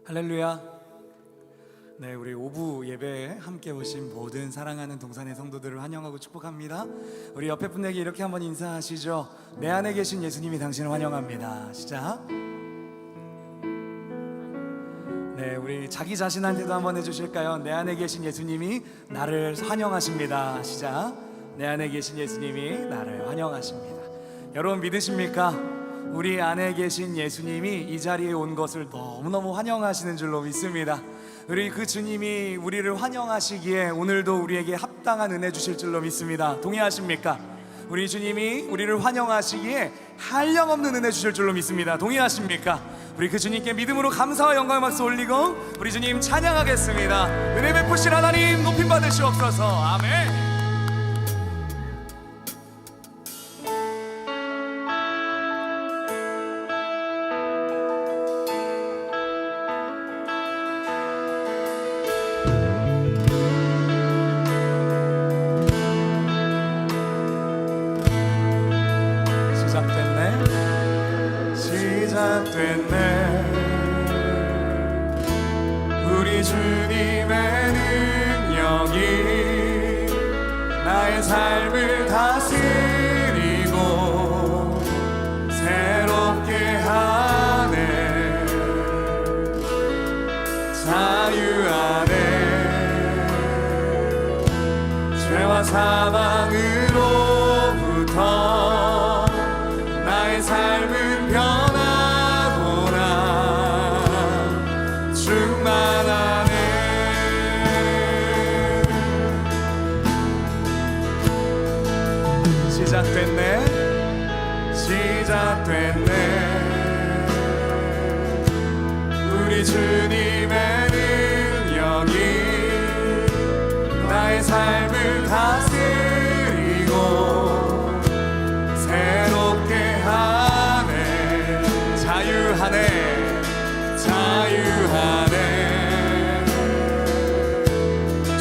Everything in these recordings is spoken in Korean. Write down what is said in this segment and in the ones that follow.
할렐루야. 네, 우리 오부 예배에 함께 오신 모든 사랑하는 동산의 성도들을 환영하고 축복합니다. 우리 옆에 분에게 이렇게 한번 인사하시죠. 내 안에 계신 예수님이 당신을 환영합니다. 시작. 네, 우리 자기 자신한테도 한번 해주실까요? 내 안에 계신 예수님이 나를 환영하십니다. 시작. 내 안에 계신 예수님이 나를 환영하십니다. 여러분 믿으십니까? 우리 안에 계신 예수님이 이 자리에 온 것을 너무너무 환영하시는 줄로 믿습니다. 우리 그 주님이 우리를 환영하시기에 오늘도 우리에게 합당한 은혜 주실 줄로 믿습니다. 동의하십니까? 우리 주님이 우리를 환영하시기에 한량없는 은혜 주실 줄로 믿습니다. 동의하십니까? 우리 그 주님께 믿음으로 감사와 영광의 박수 올리고 우리 주님 찬양하겠습니다. 은혜 베푸신 하나님 높임 받으시옵소서. 아멘. 시작됐네. 우리 주님의 능력이 나의 삶을 다스리고 새롭게 하네. 자유 안에 죄와 사망으로부터 나의 삶은 변하구나. 충만하네. 시작됐네. 시작됐네. 우리 주님의 능력이 나의 삶을 다스리고 새롭게 하네. 자유하네. 자유하네.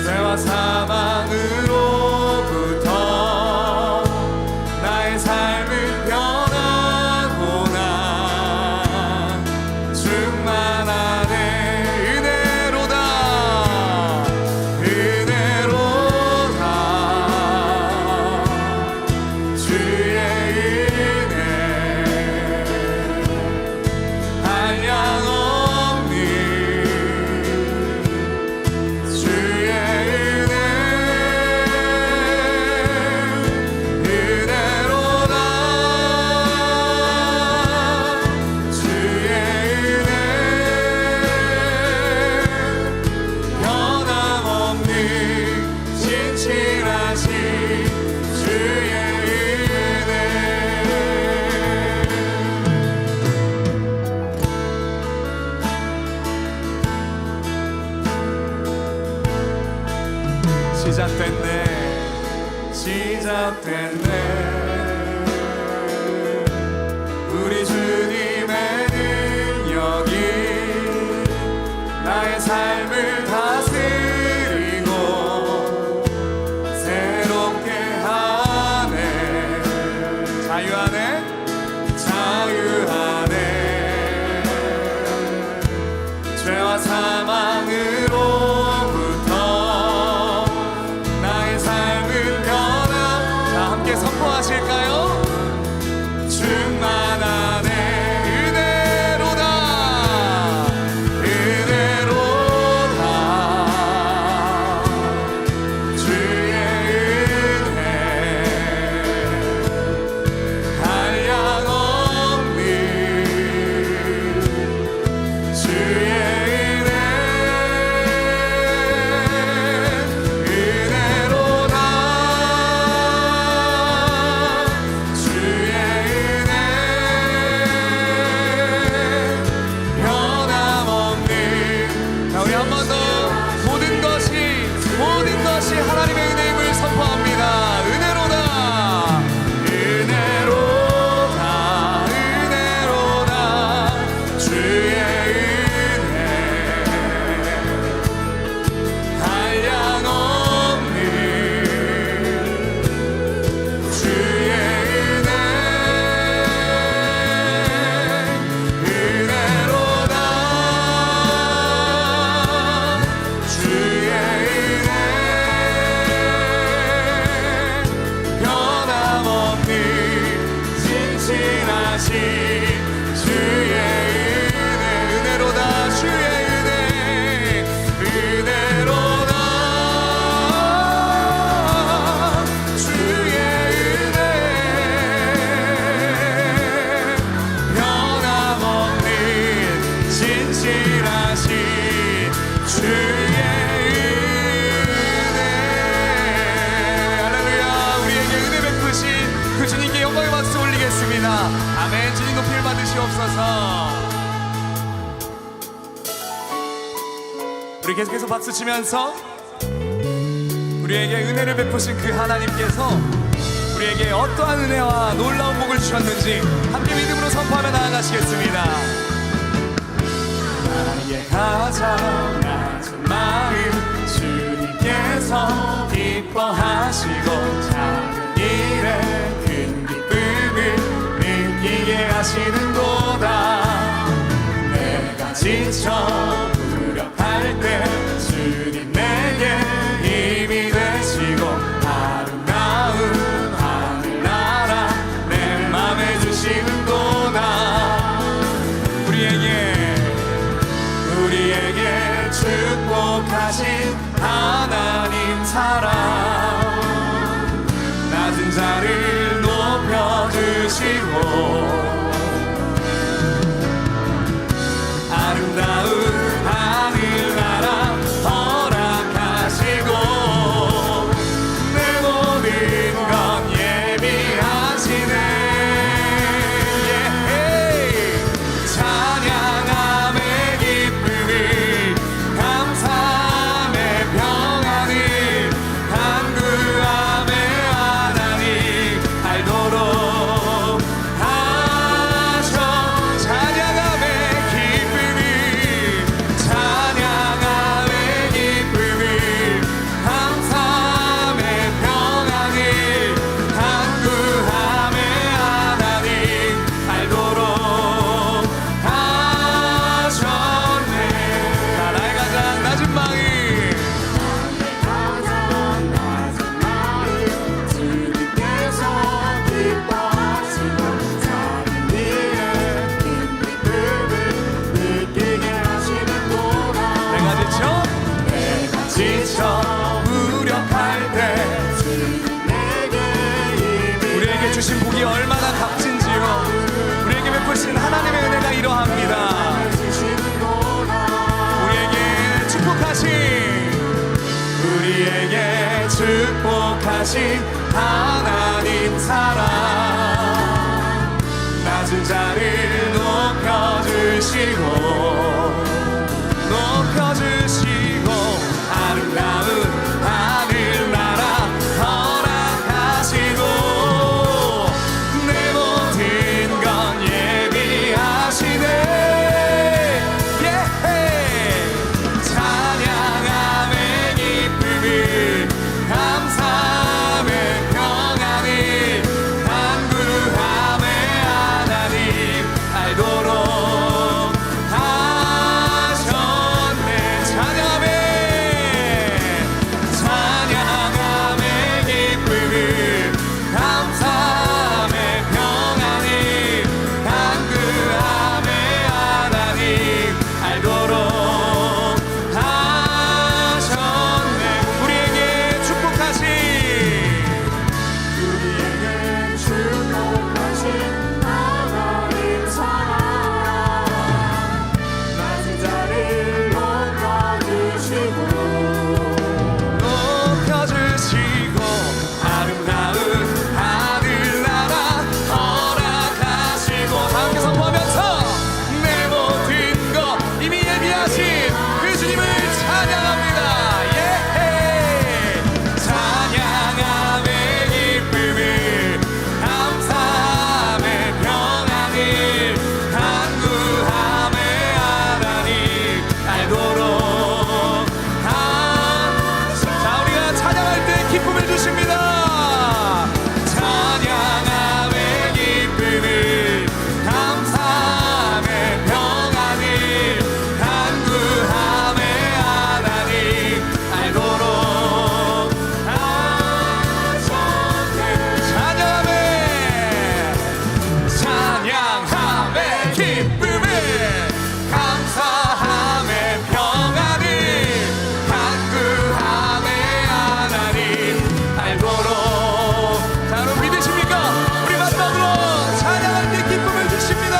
죄와 사망으로부터 나의 삶은 변하구나. 충만하네. 은혜로다. 은혜로다. 주의 은혜 한량없는 주의 은혜. 은혜로다. 주의 은혜 변함없는 진실하신 주의 은혜. 시작됐네. 시작됐네. 우리 주님의 능력이 나의 삶을 다스리고 새롭게 하네. 자유하네. 자유하네. 죄와 사망으로부터 나의 삶은 변화. 자, 함께 선포하실까요? 충만하네. 은혜로다. 은혜로다. 주의 은혜 한량없는 주의 은혜. 우리 계속해서 박수 치면서 우리에게 은혜를 베푸신 그 하나님께서 우리에게 어떠한 은혜와 놀라운 복을 주셨는지 함께 믿음으로 선포하며 나아가시겠습니다. 나의 가장 낮은 마음 주님께서 기뻐하시고 작은 일에 큰 기쁨을 느끼게 하시는도다. 내가 지쳐 무력할 때 주님 내게 힘이 되시고 아름다운 하늘나라 내 맘에 주시는도다. 우리에게 축복하신 하나님 사랑 낮은 자를 높여주시고 아름다운 하늘나라 허락하시고 내 모든 건 예비하시네. 찬양함의 기쁨을 감사함의 평안을 간구함의 하나님 알도록 하셔. 찬양함의 기쁨을 감사함의 평안을 간구함의 하나님 알도록 하셨네. 나의 가장 낮은 마음 주님께서 기뻐하시고 작은 일에 큰 기쁨을 느끼게 하시는도다. 내가 지쳐 무력할 때 우리에게 주신 복이 얼마나 값진지요. 우리에게 베푸신 하나님의 은혜가 이러합니다. 우리에게 축복하신 하나님 사랑 낮은 자를 높여주시고 아름다운 하늘나라 허락하시고 내 모든 건 예비하시네. 찬양함의 기쁨을 감사함의 평안을 간구함의 하나님 알도록 하셨네. 찬양함의 기쁨을 감사함의 평안을 간구함의 하나님 알도록 하셨네. 우리에게 축복하신 하나님 사랑 낮은 자를 높여주시고 아름다운 하늘나라 허락하시고 함께 선포하면서 내 모든 것 이미 예비하신 그 주님을 찬양합니다. 찬양함의 기쁨을 감사함의 평안을 간구함의 하나님 알도록 자, 우리가 찬양할 때 기쁨을 주십니다. 찬양함의 기쁨을 감사함의 평안을 간구함의 하나님 알도록 하셨네. 찬양함의 기쁨을 감사함의 평안을 간구함의 하나님 알도록. 자, 여러분 믿으십니까? 우리 마지막으로 찬양할 때 기쁨을 주십니다.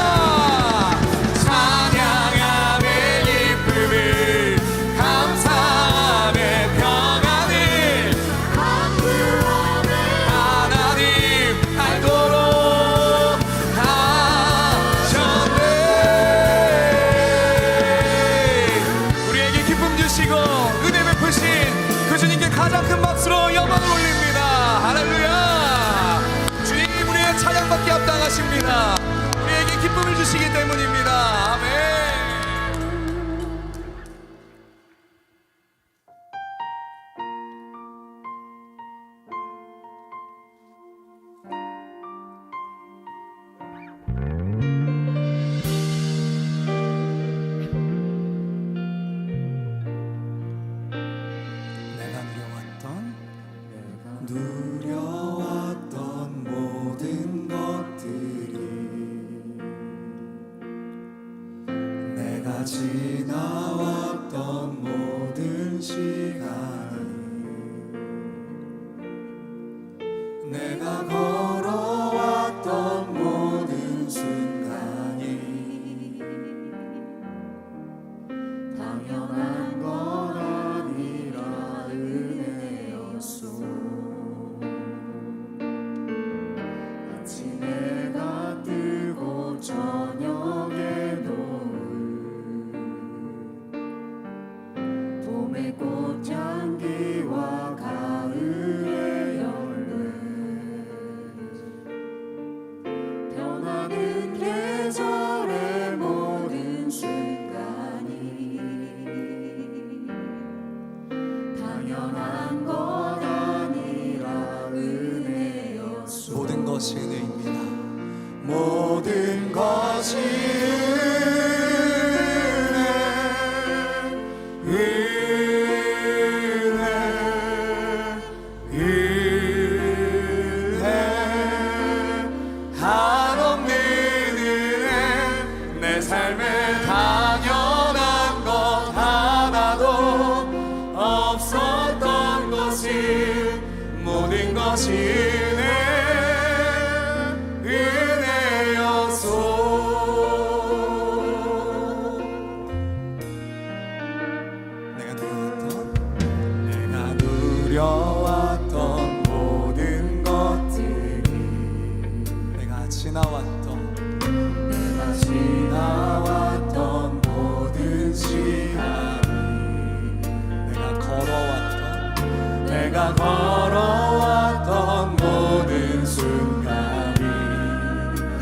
찬양함의 기쁨을 감사함의 평안을 간구함의 하나님 알도록 하셨네. 하십니다. 우리에게 기쁨을 주시기 때문입니다. 아멘. 누려왔던 모든 것들이 내가 지나왔던 모든 시간이 내가 걸어왔던 모든 순간이 당연한 건 아니라 은혜였소. 아침해가 뜨고 저녁에 노을 봄의 꽃향기와 가을의 열매 변하는 계절의 모든 순간이 당연한 건 아니라 은혜였소. 모든 것이 은혜입니다. 모든 것이 은혜 한없는 은혜 내 삶에 당연한 것 하나도 없었던 것이 모든 것이 누려왔던 모든 것들이 내가 지나왔던 모든 시간이 내가 걸어왔던 모든 순간이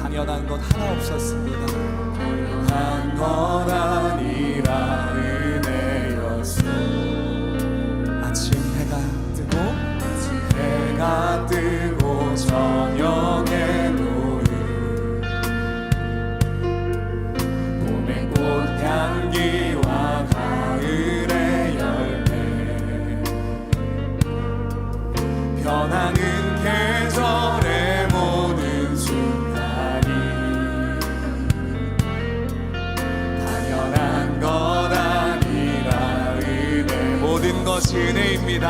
당연한 것 하나 없었습니다. 당연한 건 아니라 은혜였소. 아침 해가 뜨고 저녁에 노을 봄의 꽃향기와 가을의 열매 변하는 계절의 모든 순간이 당연한 것 아니라 은혜. 모든 것이 은혜입니다.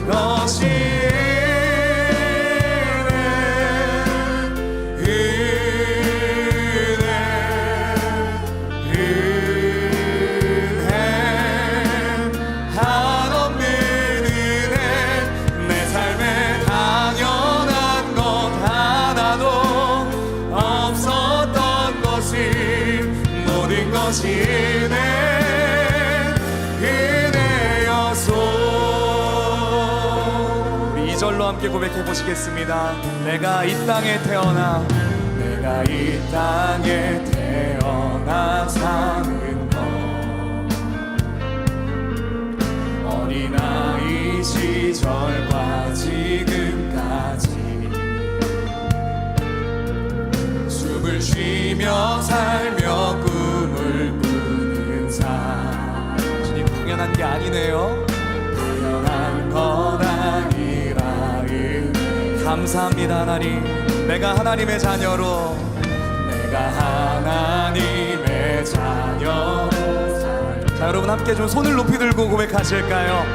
것이 은혜 한없는 은혜 내 삶에 당연한 것 하나도 없었던 것이 모든 것이 은혜였소. 2절로 함께 고백해 보시겠습니다. 내가 이 땅에 태어나 사는 것 어린아이 시절과 지금까지 숨을 쉬며 살며 꿈을 꾸는 삶. 주님, 당연한 게 아니네요. 당연한 건 아니라 감사합니다. 하나님, 내가 하나님의 자녀로 자, 여러분 함께 좀 손을 높이 들고 고백하실까요?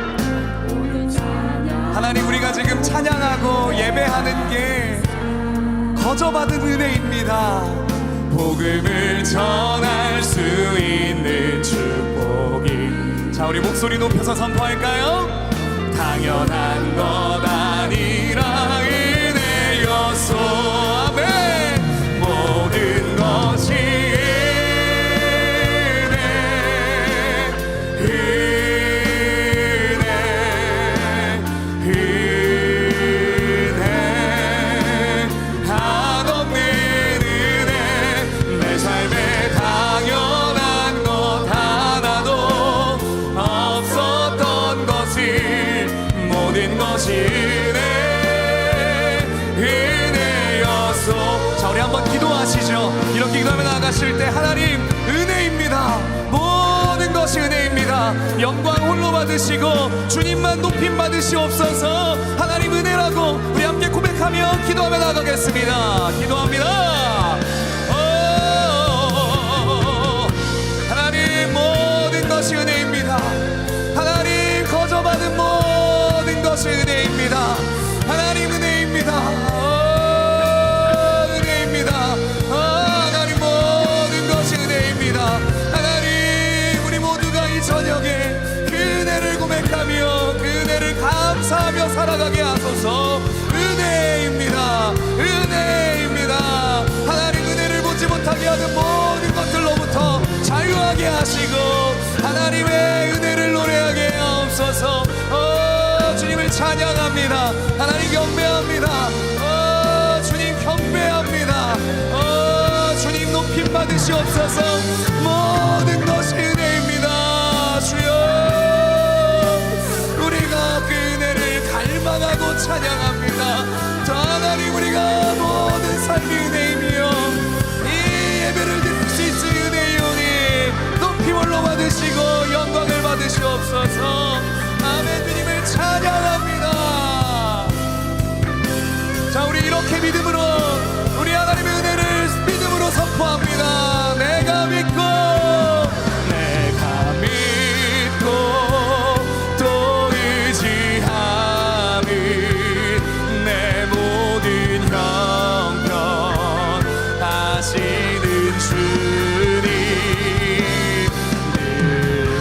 하나님, 우리가 지금 찬양하고 예배하는 게 거저받은 은혜입니다. 복음을 전할 수 있는 축복이. 자, 우리 목소리 높여서 선포할까요? 당연한 것 아니라 은혜였소. 아멘. 모든 것이 은혜 고백하실 때 하나님 은혜입니다. 모든 것이 은혜입니다. 영광 홀로 받으시고 주님만 높임 받으시옵소서. 하나님 은혜라고 우리 함께 고백하며 기도하며 나가겠습니다. 기도합니다. 하나님 모든 것이 은혜입니다. 하나님 거저받은 모든 것이 은혜입니다. 하나님 은혜입니다. 은혜입니다. 하나님 모든 것이 은혜입니다. 하나님 우리 모두가 이 저녁에 그 은혜를 고백하며 그 은혜를 감사하며 살아가게 하소서. 은혜입니다. 은혜입니다. 하나님 은혜를 보지 못하게 하는 모든 것들로부터 자유하게 하시고 하나님의 은혜를 노래하게 하옵소서. 주님을 찬양합니다. 하나님 경배합니다. 주님 경배합니다. 주님 높임 받으시옵소서. 모든 것이 은혜입니다. 주여 우리가 그 은혜를 갈망하고 찬양합니다. 저 하나님 우리가 모든 삶이 은혜이며 이 예배를 드릴 수 있을 은혜이오니 높임 홀로 받으시고 영광을 받으시옵소서. 아멘. 주님을 찬양합니다. 자 우리 이렇게 믿음으로 우리 하나님의 은혜를 믿음으로 선포합니다. 내가 믿고 또 의지함이 내 모든 형편 하시는 주님 늘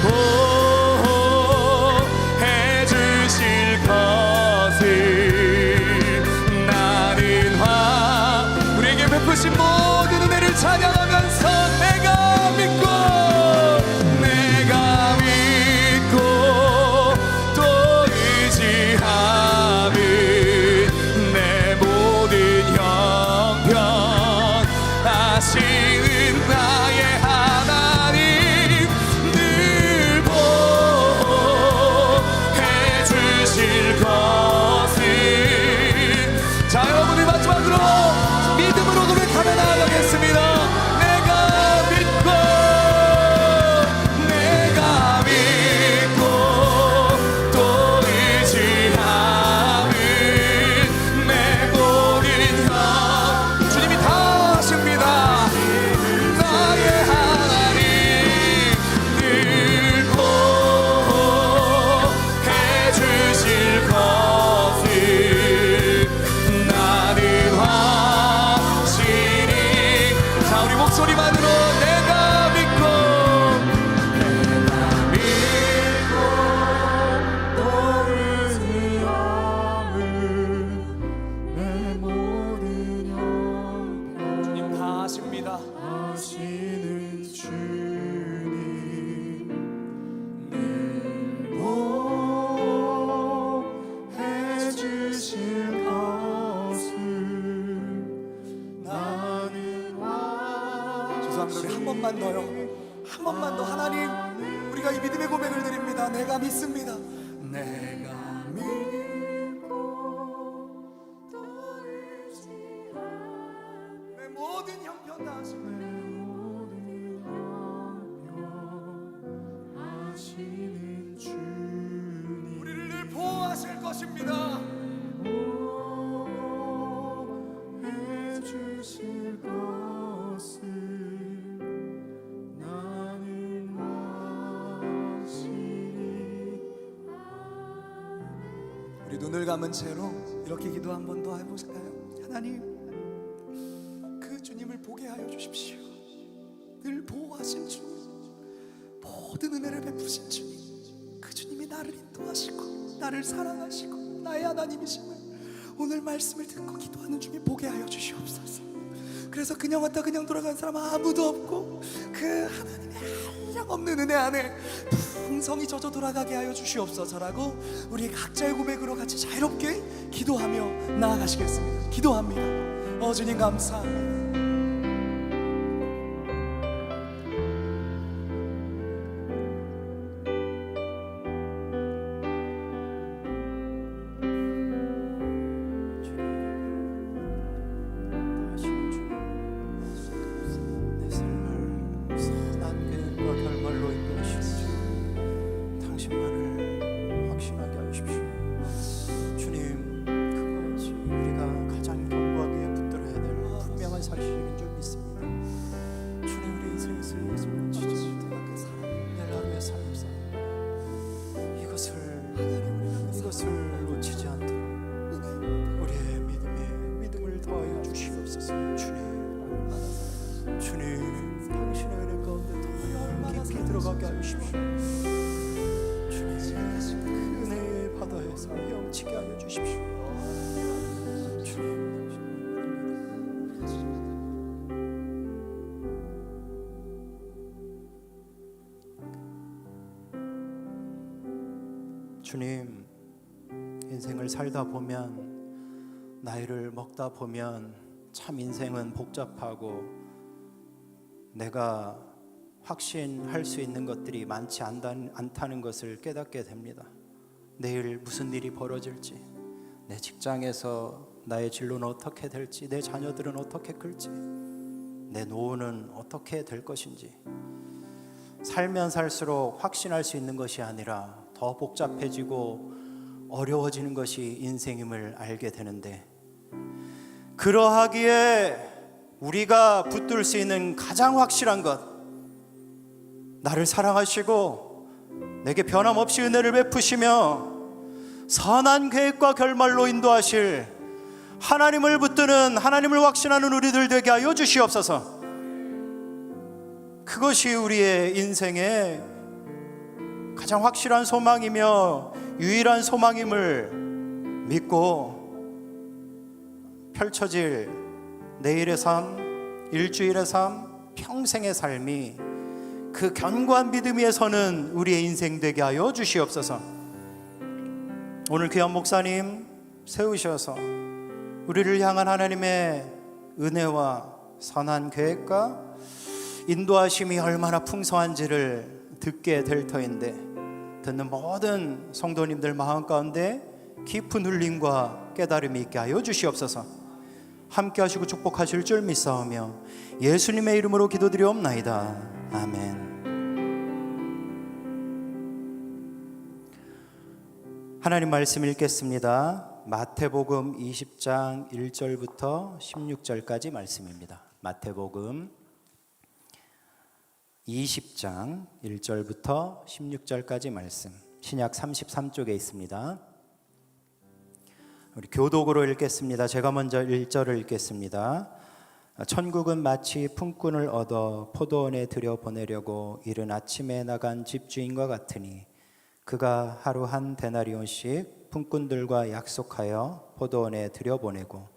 보호해 주실 것을 나는 우리에게 베푸신 모든 은혜를 찬양하면서 내가 믿고 또 의지함이 내 모든 형편 하시는 나의 하나님 늘 보호해 주실 것을. 자 여러분이 마지막으로 믿음으로 고백하며 나아가겠습니다. 소리만으로 내가 믿고 또 의지함을 내 모든 형편 주님 다 하십니다. 하시는 주님 늘 보호해 주실 것을 나는 우리 한 번만 더요. 한 번만 더 하나님 우리가 이 믿음의 고백을 드립니다. 내가 믿습니다. 내가 믿고 또 의지함 내 모든 형편 다 하시는 주님 우리를 늘 보호하실 것입니다. 보호해 주실 것을 우리 눈을 감은 채로 이렇게 기도 한 번 더 해보실까요? 하나님 그 주님을 보게 하여 주십시오. 늘 보호하신 주님 모든 은혜를 베푸신 주님 그 주님이 나를 인도하시고 나를 사랑하시고 나의 하나님이심을 오늘 말씀을 듣고 기도하는 중에 보게 하여 주시옵소서. 그래서 그냥 왔다 그냥 돌아간 사람 아무도 없고 그 하나님의 한량없는 은혜 안에 풍성히 젖어 돌아가게 하여 주시옵소서라고 우리 각자의 고백으로 같이 자유롭게 기도하며 나아가시겠습니다. 기도합니다. 주님 감사합니다. 내 삶을 깊이 들어가게 하십시오. 주님, 그 은혜의 바다에서 헤엄치게 하여 주십시오. 주님, 인생을 살다 보면, 나이를 먹다 보면 참 인생은 복잡하고 내가 확신할 수 있는 것들이 많지 않다는 것을 깨닫게 됩니다. 내일 무슨 일이 벌어질지, 내 직장에서 나의 진로는 어떻게 될지, 내 자녀들은 어떻게 클지, 내 노후는 어떻게 될 것인지, 살면 살수록 확신할 수 있는 것이 아니라 더 복잡해지고 어려워지는 것이 인생임을 알게 되는데, 그러하기에 우리가 붙들 수 있는 가장 확실한 것, 나를 사랑하시고 내게 변함없이 은혜를 베푸시며 선한 계획과 결말로 인도하실 하나님을 붙드는, 하나님을 확신하는 우리들 되게 하여 주시옵소서. 그것이 우리의 인생의 가장 확실한 소망이며 유일한 소망임을 믿고 펼쳐질 내일의 삶, 일주일의 삶, 평생의 삶이 그 견고한 믿음 위에 서는 우리의 인생 되게 하여 주시옵소서. 오늘 귀한 목사님 세우셔서 우리를 향한 하나님의 은혜와 선한 계획과 인도하심이 얼마나 풍성한지를 듣게 될 터인데, 듣는 모든 성도님들 마음 가운데 깊은 울림과 깨달음이 있게 하여 주시옵소서. 함께 하시고 축복하실 줄 믿사오며 예수님의 이름으로 기도드리옵나이다. 아멘. 하나님 말씀 읽겠습니다. 마태복음 20장 1절부터 16절까지 말씀입니다. 마태복음 20장 1절부터 16절까지 말씀, 신약 33쪽에 있습니다. 우리 교독으로 읽겠습니다. 제가 먼저 1절을 읽겠습니다. 천국은 마치 품꾼을 얻어 포도원에 들여보내려고 이른 아침에 나간 집주인과 같으니, 그가 하루 한 데나리온씩 품꾼들과 약속하여 포도원에 들여보내고,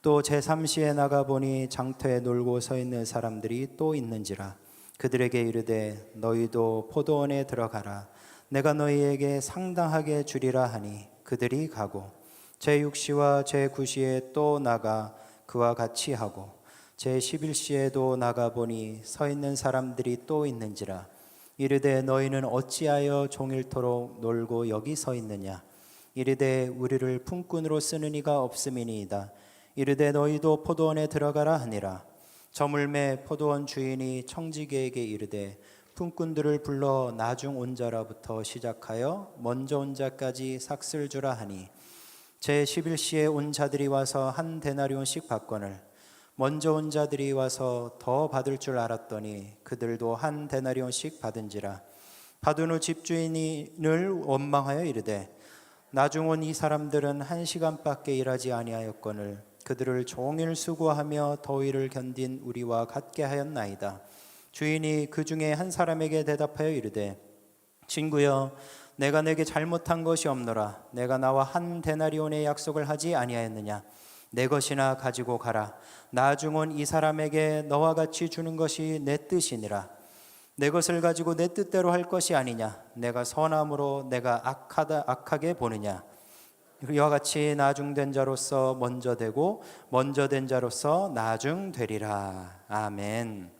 또 제3시에 나가보니 장터에 놀고 서 있는 사람들이 또 있는지라. 그들에게 이르되 너희도 포도원에 들어가라. 내가 너희에게 상당하게 주리라 하니 그들이 가고, 제6시와 제9시에 또 나가 그와 같이 하고, 제11시에도 나가보니 서 있는 사람들이 또 있는지라. 이르되 너희는 어찌하여 종일토록 놀고 여기 서 있느냐. 이르되 우리를 품꾼으로 쓰는 이가 없음이니이다. 이르되 너희도 포도원에 들어가라 하니라. 저물매 포도원 주인이 청지기에게 이르되 품꾼들을 불러 나중 온 자라부터 시작하여 먼저 온 자까지 삭슬 주라 하니, 제11시에 온 자들이 와서 한 데나리온씩 받거늘, 먼저 온 자들이 와서 더 받을 줄 알았더니 그들도 한 데나리온씩 받은지라. 받은 후 집주인을 원망하여 이르되 나중 온 이 사람들은 1시간밖에 일하지 아니하였거늘 그들을 종일 수고하며 더위를 견딘 우리와 같게 하였나이다. 주인이 그 중에 한 사람에게 대답하여 이르되 친구여, 내가 내게 잘못한 것이 없노라. 내가 나와 한 데나리온의 약속을 하지 아니하였느냐. 내 것이나 가지고 가라. 나중 온 이 사람에게 너와 같이 주는 것이 내 뜻이니라. 내 것을 가지고 내 뜻대로 할 것이 아니냐. 내가 선함으로 내가 악하게 보느냐. 이와 같이 나중된 자로서 먼저 되고 먼저 된 자로서 나중되리라. 아멘.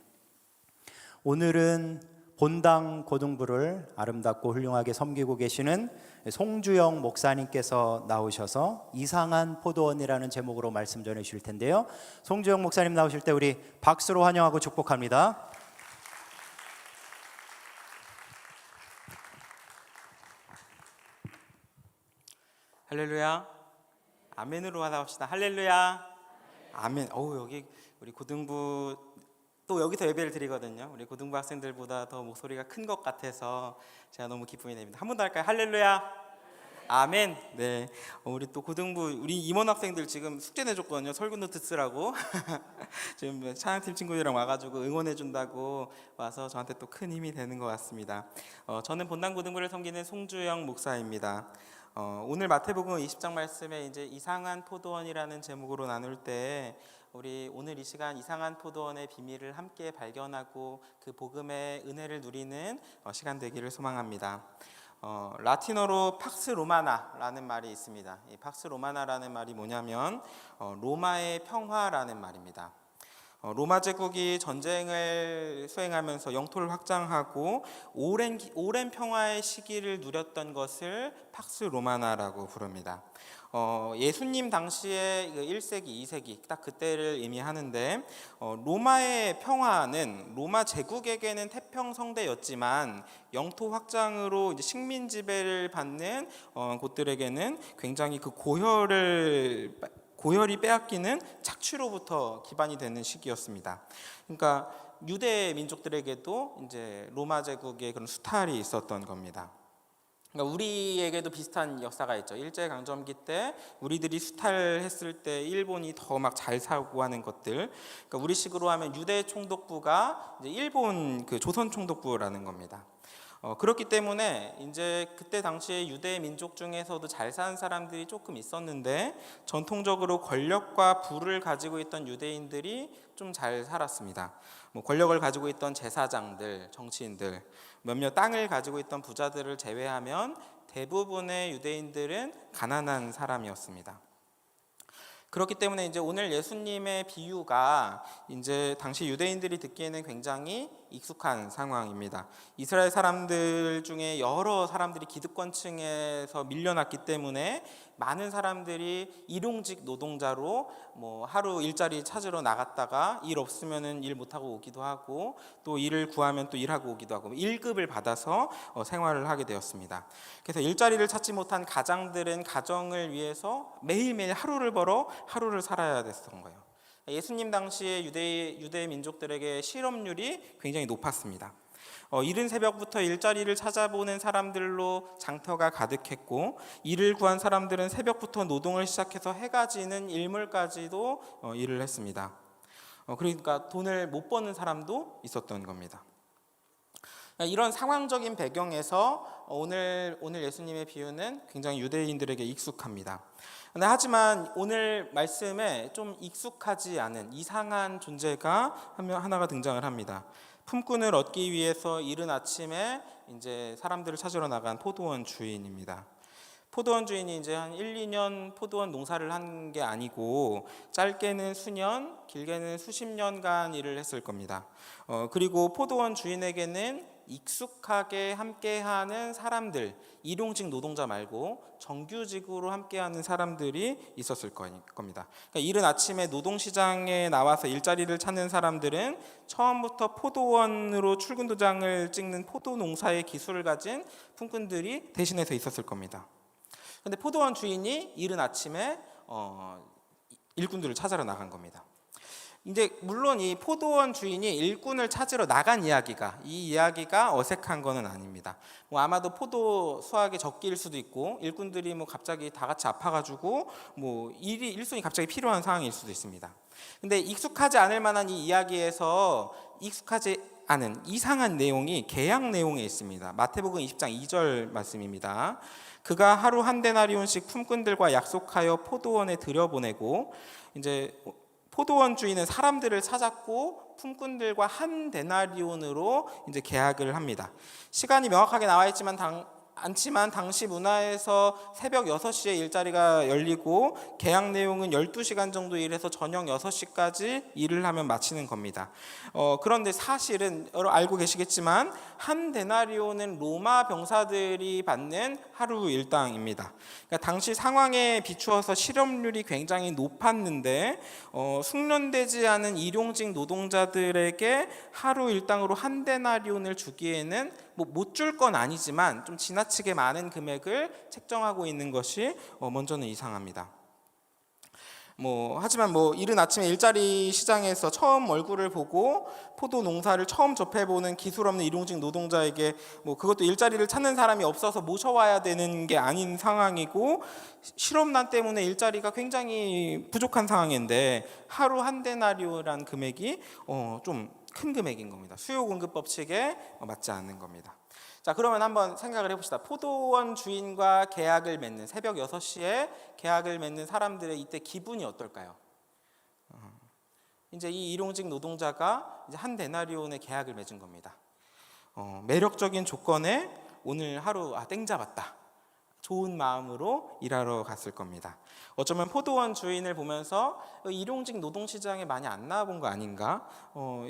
오늘은 본당 고등부를 아름답고 훌륭하게 섬기고 계시는 송주영 목사님께서 나오셔서 이상한 포도원이라는 제목으로 말씀 전해 주실 텐데요. 송주영 목사님 나오실 때 우리 박수로 환영하고 축복합니다. 할렐루야. 아멘으로 하다 합시다. 할렐루야. 아멘. 여기 우리 고등부 또 여기서 예배를 드리거든요. 우리 고등부 학생들보다 더 목소리가 큰 것 같아서 제가 너무 기쁨이 됩니다. 한 번 더 할까요? 할렐루야. 아멘. 네, 우리 또 고등부 우리 임원 학생들 지금 숙제 내줬거든요. 설교 노트 쓰라고. 지금 찬양팀 친구들이랑 와가지고 응원해 준다고 와서 저한테 또 큰 힘이 되는 것 같습니다. 저는 본당 고등부를 섬기는 송주영 목사입니다. 오늘 마태복음 20장 말씀에 이제 이상한 포도원이라는 제목으로 나눌 때 우리 오늘 이 시간 이상한 포도원의 비밀을 함께 발견하고 그 복음의 은혜를 누리는 시간 되기를 소망합니다. 라틴어로 팍스 로마나라는 말이 있습니다. 이 팍스 로마나라는 말이 뭐냐면 로마의 평화라는 말입니다. 로마 제국이 전쟁을 수행하면서 영토를 확장하고 오랜 평화의 시기를 누렸던 것을 팍스 로마나라고 부릅니다. 예수님 당시에 1세기, 2세기 딱 그때를 의미하는데 로마의 평화는 로마 제국에게는 태평성대였지만 영토 확장으로 이제 식민 지배를 받는 곳들에게는 굉장히 그 고혈이 빼앗기는 착취로부터 기반이 되는 시기였습니다. 그러니까 유대 민족들에게도 이제 로마 제국의 그런 수탈이 있었던 겁니다. 그러니까 우리에게도 비슷한 역사가 있죠. 일제 강점기 때 우리들이 수탈했을 때 일본이 더 막 잘 살고 하는 것들. 그러니까 우리식으로 하면 유대 총독부가 이제 일본 그 조선 총독부라는 겁니다. 그렇기 때문에 이제 그때 당시에 유대 민족 중에서도 잘 사는 사람들이 조금 있었는데 전통적으로 권력과 부를 가지고 있던 유대인들이 좀 잘 살았습니다. 권력을 가지고 있던 제사장들, 정치인들, 몇몇 땅을 가지고 있던 부자들을 제외하면 대부분의 유대인들은 가난한 사람이었습니다. 그렇기 때문에 이제 오늘 예수님의 비유가 이제 당시 유대인들이 듣기에는 굉장히 익숙한 상황입니다. 이스라엘 사람들 중에 여러 사람들이 기득권층에서 밀려났기 때문에 많은 사람들이 일용직 노동자로 하루 일자리 찾으러 나갔다가 일 없으면은 일 못하고 오기도 하고 또 일을 구하면 또 일하고 오기도 하고 1급을 받아서 생활을 하게 되었습니다. 그래서 일자리를 찾지 못한 가장들은 가정을 위해서 매일매일 하루를 벌어 하루를 살아야 됐던 거예요. 예수님 당시에 유대 민족들에게 실업률이 굉장히 높았습니다. 이른 새벽부터 일자리를 찾아보는 사람들로 장터가 가득했고 일을 구한 사람들은 새벽부터 노동을 시작해서 해가 지는 일몰까지도 일을 했습니다. 그러니까 돈을 못 버는 사람도 있었던 겁니다. 이런 상황적인 배경에서 오늘 예수님의 비유는 굉장히 유대인들에게 익숙합니다. 하지만 오늘 말씀에 좀 익숙하지 않은 이상한 존재가 하나가 등장을 합니다. 품꾼을 얻기 위해서 이른 아침에 이제 사람들을 찾으러 나간 포도원 주인입니다. 포도원 주인이 이제 한 1, 2년 포도원 농사를 한 게 아니고 짧게는 수년, 길게는 수십 년간 일을 했을 겁니다. 그리고 포도원 주인에게는 익숙하게 함께하는 사람들, 일용직 노동자 말고 정규직으로 함께하는 사람들이 있었을 겁니다. 그러니까 이른 아침에 노동시장에 나와서 일자리를 찾는 사람들은 처음부터 포도원으로 출근 도장을 찍는 포도 농사의 기술을 가진 품꾼들이 대신해서 있었을 겁니다. 그런데 포도원 주인이 이른 아침에 일꾼들을 찾으러 나간 겁니다. 이제 물론 이 포도원 주인이 일꾼을 찾으러 나간 이 이야기가 어색한 것은 아닙니다. 아마도 포도 수확이 적기일 수도 있고 일꾼들이 갑자기 다 같이 아파가지고 일손이 갑자기 필요한 상황일 수도 있습니다. 근데 익숙하지 않을 만한 이 이야기에서 익숙하지 않은 이상한 내용이 계약 내용에 있습니다. 마태복음 20장 2절 말씀입니다. 그가 하루 한 데나리온씩 품꾼들과 약속하여 포도원에 들여보내고 이제 포도원 주인은 사람들을 찾았고 품꾼들과 한 데나리온으로 이제 계약을 합니다. 시간이 명확하게 나와 있지만 않지만 당시 문화에서 새벽 6시에 일자리가 열리고 계약 내용은 12시간 정도 일해서 저녁 6시까지 일을 하면 마치는 겁니다. 그런데 사실은 알고 계시겠지만 한 데나리온은 로마 병사들이 받는 하루 일당입니다. 그러니까 당시 상황에 비추어서 실업률이 굉장히 높았는데 숙련되지 않은 일용직 노동자들에게 하루 일당으로 한 데나리온을 주기에는 못 줄 건 아니지만 좀 지나치게 많은 금액을 책정하고 있는 것이 먼저는 이상합니다. 하지만 이른 아침에 일자리 시장에서 처음 얼굴을 보고 포도 농사를 처음 접해보는 기술 없는 일용직 노동자에게 그것도 일자리를 찾는 사람이 없어서 모셔와야 되는 게 아닌 상황이고, 실업난 때문에 일자리가 굉장히 부족한 상황인데 하루 한 데나리오라는 금액이 좀 큰 금액인 겁니다. 수요 공급 법칙에 맞지 않는 겁니다. 자, 그러면 한번 생각을 해봅시다. 포도원 주인과 계약을 맺는, 새벽 6시에 계약을 맺는 사람들의 이때 기분이 어떨까요? 이제 이 일용직 노동자가 이제 한 데나리온의 계약을 맺은 겁니다. 매력적인 조건에 오늘 하루 땡 잡았다, 좋은 마음으로 일하러 갔을 겁니다. 어쩌면 포도원 주인을 보면서 일용직 노동시장에 많이 안 나와본 거 아닌가,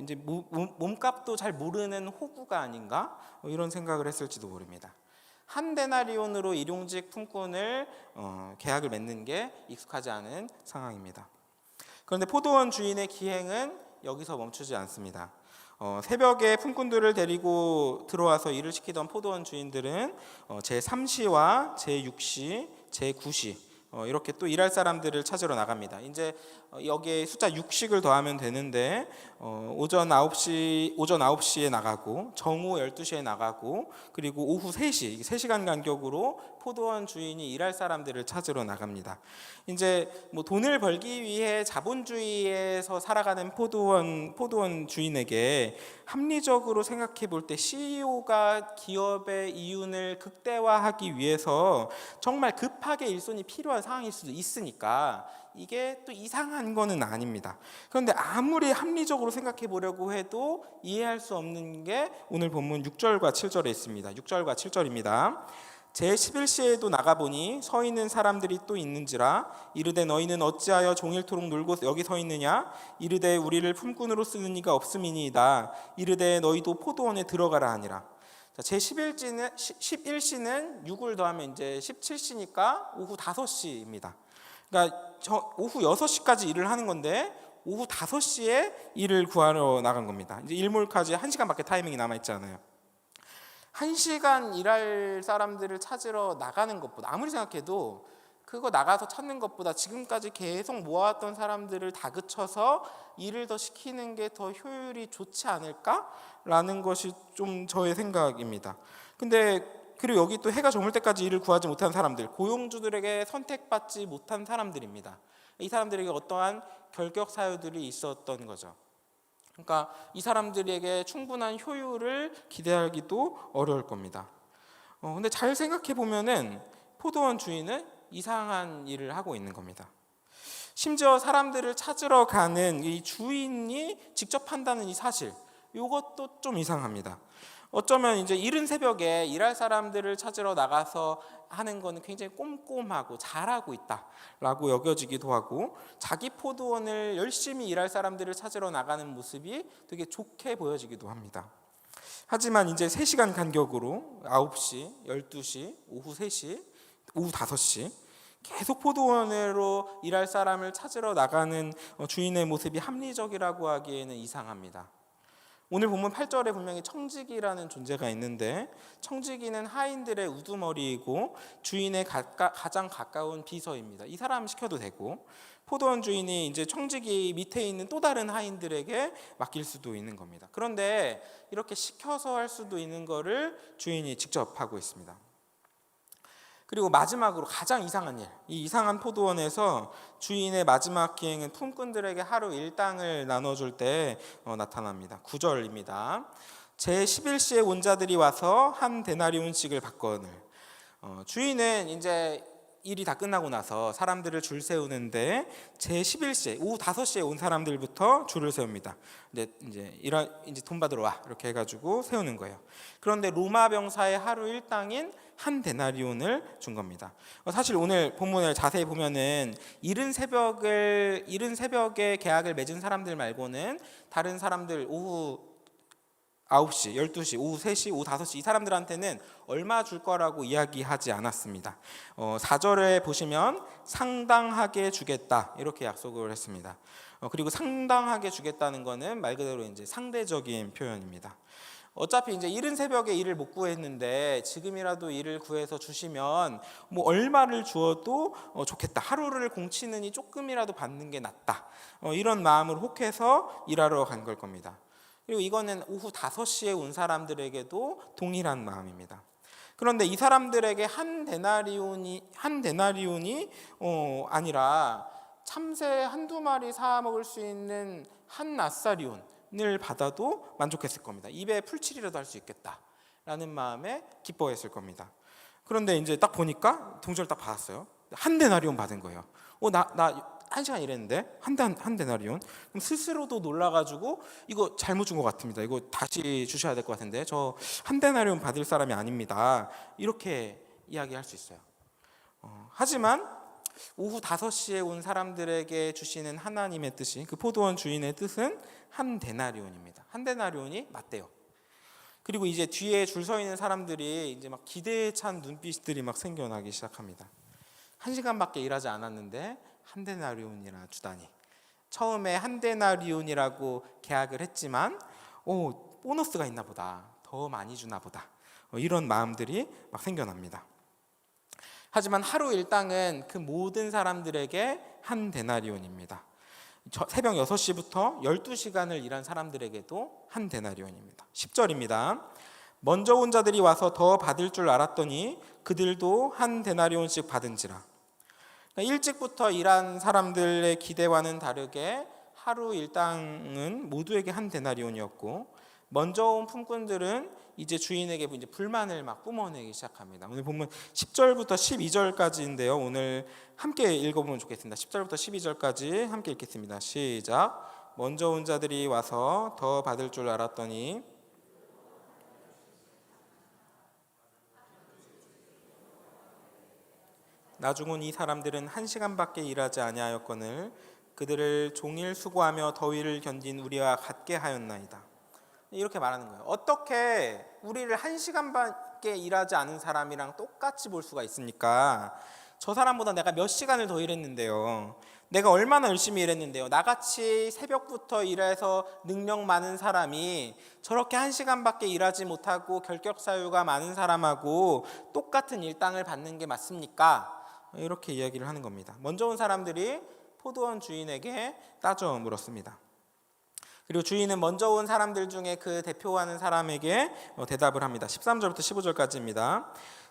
이제 몸값도 잘 모르는 호구가 아닌가, 이런 생각을 했을지도 모릅니다. 한 데나리온으로 일용직 품꾼을 계약을 맺는 게 익숙하지 않은 상황입니다. 그런데 포도원 주인의 기행은 여기서 멈추지 않습니다. 새벽에 품꾼들을 데리고 들어와서 일을 시키던 포도원 주인들은 제3시와 제6시, 제9시 이렇게 또 일할 사람들을 찾으러 나갑니다. 이제 여기에 숫자 6식을 더하면 되는데 오전 9시에 나가고 정오 12시에 나가고 그리고 오후 3시, 3시간 간격으로 포도원 주인이 일할 사람들을 찾으러 나갑니다. 이제 돈을 벌기 위해 자본주의에서 살아가는 포도원 주인에게 합리적으로 생각해 볼 때 CEO가 기업의 이윤을 극대화하기 위해서 정말 급하게 일손이 필요한 상황일 수도 있으니까 이게 또 이상한 거는 아닙니다. 그런데 아무리 합리적으로 생각해 보려고 해도 이해할 수 없는 게 오늘 본문 6절과 7절에 있습니다. 6절과 7절입니다. 제11시에도 나가보니 서 있는 사람들이 또 있는지라 이르되 너희는 어찌하여 종일토록 놀고 여기 서 있느냐 이르되 우리를 품꾼으로 쓰는 이가 없음이니이다 이르되 너희도 포도원에 들어가라 하니라. 제11시는 6을 더하면 이제 17시니까 오후 5시입니다. 그러니까 오후 6시까지 일을 하는 건데 오후 5시에 일을 구하러 나간 겁니다. 이제 일몰까지 1시간밖에 타이밍이 남아 있지 않아요. 1시간 일할 사람들을 찾으러 나가는 것보다, 아무리 생각해도 그거 나가서 찾는 것보다 지금까지 계속 모아왔던 사람들을 다그쳐서 일을 더 시키는 게 더 효율이 좋지 않을까라는 것이 좀 저의 생각입니다. 그리고 여기 또 해가 저물 때까지 일을 구하지 못한 사람들, 고용주들에게 선택받지 못한 사람들입니다. 이 사람들에게 어떠한 결격 사유들이 있었던 거죠. 그러니까 이 사람들에게 충분한 효율을 기대하기도 어려울 겁니다. 근데 잘 생각해 보면은 포도원 주인은 이상한 일을 하고 있는 겁니다. 심지어 사람들을 찾으러 가는 이 주인이 직접 한다는 이 사실, 이것도 좀 이상합니다. 어쩌면 이제 이른 새벽에 일할 사람들을 찾으러 나가서 하는 거는 굉장히 꼼꼼하고 잘하고 있다라고 여겨지기도 하고, 자기 포도원을 열심히 일할 사람들을 찾으러 나가는 모습이 되게 좋게 보여지기도 합니다. 하지만 이제 3시간 간격으로 9시, 12시, 오후 3시, 오후 5시 계속 포도원으로 일할 사람을 찾으러 나가는 주인의 모습이 합리적이라고 하기에는 이상합니다. 오늘 본문 8절에 분명히 청지기라는 존재가 있는데, 청지기는 하인들의 우두머리이고 주인의 가장 가까운 비서입니다. 이 사람 시켜도 되고, 포도원 주인이 이제 청지기 밑에 있는 또 다른 하인들에게 맡길 수도 있는 겁니다. 그런데 이렇게 시켜서 할 수도 있는 거를 주인이 직접 하고 있습니다. 그리고 마지막으로 가장 이상한 일, 이 이상한 포도원에서 주인의 마지막 기행은 품꾼들에게 하루 일당을 나눠줄 때 나타납니다. 9절입니다. 제11시에 온 자들이 와서 한 데나리온씩을 받거늘. 주인은 이제 일이 다 끝나고 나서 사람들을 줄 세우는데 제11시에 오후 5시에 온 사람들부터 줄을 세웁니다. 이제 돈 받으러 와 이렇게 해가지고 세우는 거예요. 그런데 로마 병사의 하루 일당인 한 데나리온을 준 겁니다. 사실 오늘 본문을 자세히 보면은 이른 새벽에 계약을 맺은 사람들 말고는 다른 사람들 오후 9시, 12시, 오후 3시, 오후 5시 이 사람들한테는 얼마 줄 거라고 이야기하지 않았습니다. 4절에 보시면 상당하게 주겠다 이렇게 약속을 했습니다. 그리고 상당하게 주겠다는 거는 말 그대로 이제 상대적인 표현입니다. 어차피 이제 이른 새벽에 일을 못 구했는데 지금이라도 일을 구해서 주시면 뭐 얼마를 주어도 좋겠다. 하루를 공치느니 조금이라도 받는 게 낫다. 이런 마음을 혹해서 일하러 간 걸 겁니다. 그리고 이거는 오후 5시에 온 사람들에게도 동일한 마음입니다. 그런데 이 사람들에게 한 데나리온이 아니라 참새 한두 마리 사 먹을 수 있는 한 나사리온을 받아도 만족했을 겁니다. 입에 풀칠이라도 할 수 있겠다라는 마음에 기뻐했을 겁니다. 그런데 이제 딱 보니까 동전을 딱 받았어요. 한 데나리온 받은 거예요. 나 1시간 일했는데 한 데나리온. 그럼 스스로도 놀라가지고 이거 잘못 준 것 같습니다. 이거 다시 주셔야 될 것 같은데 저 한 데나리온 받을 사람이 아닙니다. 이렇게 이야기할 수 있어요. 하지만 오후 5시에 온 사람들에게 주시는 하나님의 뜻이, 그 포도원 주인의 뜻은 한 데나리온입니다. 한 데나리온이 맞대요. 그리고 이제 뒤에 줄 서 있는 사람들이 이제 막 기대에 찬 눈빛들이 막 생겨나기 시작합니다. 1시간밖에 일하지 않았는데 한 데나리온이나 주다니. 처음에 한 데나리온이라고 계약을 했지만 보너스가 있나 보다. 더 많이 주나 보다. 이런 마음들이 막 생겨납니다. 하지만 하루 일당은 그 모든 사람들에게 한 데나리온입니다. 새벽 6시부터 12시간을 일한 사람들에게도 한 데나리온입니다. 10절입니다. 먼저 온 자들이 와서 더 받을 줄 알았더니 그들도 한 데나리온씩 받은지라. 일찍부터 일한 사람들의 기대와는 다르게 하루 일당은 모두에게 한 데나리온이었고, 먼저 온 품꾼들은 이제 주인에게 이제 불만을 막 뿜어내기 시작합니다. 오늘 보면 10절부터 12절까지인데요. 오늘 함께 읽어보면 좋겠습니다. 10절부터 12절까지 함께 읽겠습니다. 시작. 먼저 온 자들이 와서 더 받을 줄 알았더니 나중 온 이 사람들은 1시간밖에 일하지 아니하였거늘 그들을 종일 수고하며 더위를 견딘 우리와 같게 하였나이다. 이렇게 말하는 거예요. 어떻게 우리를 1시간밖에 일하지 않은 사람이랑 똑같이 볼 수가 있습니까? 저 사람보다 내가 몇 시간을 더 일했는데요. 내가 얼마나 열심히 일했는데요. 나같이 새벽부터 일해서 능력 많은 사람이 저렇게 1시간밖에 일하지 못하고 결격 사유가 많은 사람하고 똑같은 일당을 받는 게 맞습니까? 이렇게 이야기를 하는 겁니다. 먼저 온 사람들이 포도원 주인에게 따져 물었습니다. 그리고 주인은 먼저 온 사람들 중에 그 대표하는 사람에게 대답을 합니다. 13절부터 15절까지입니다.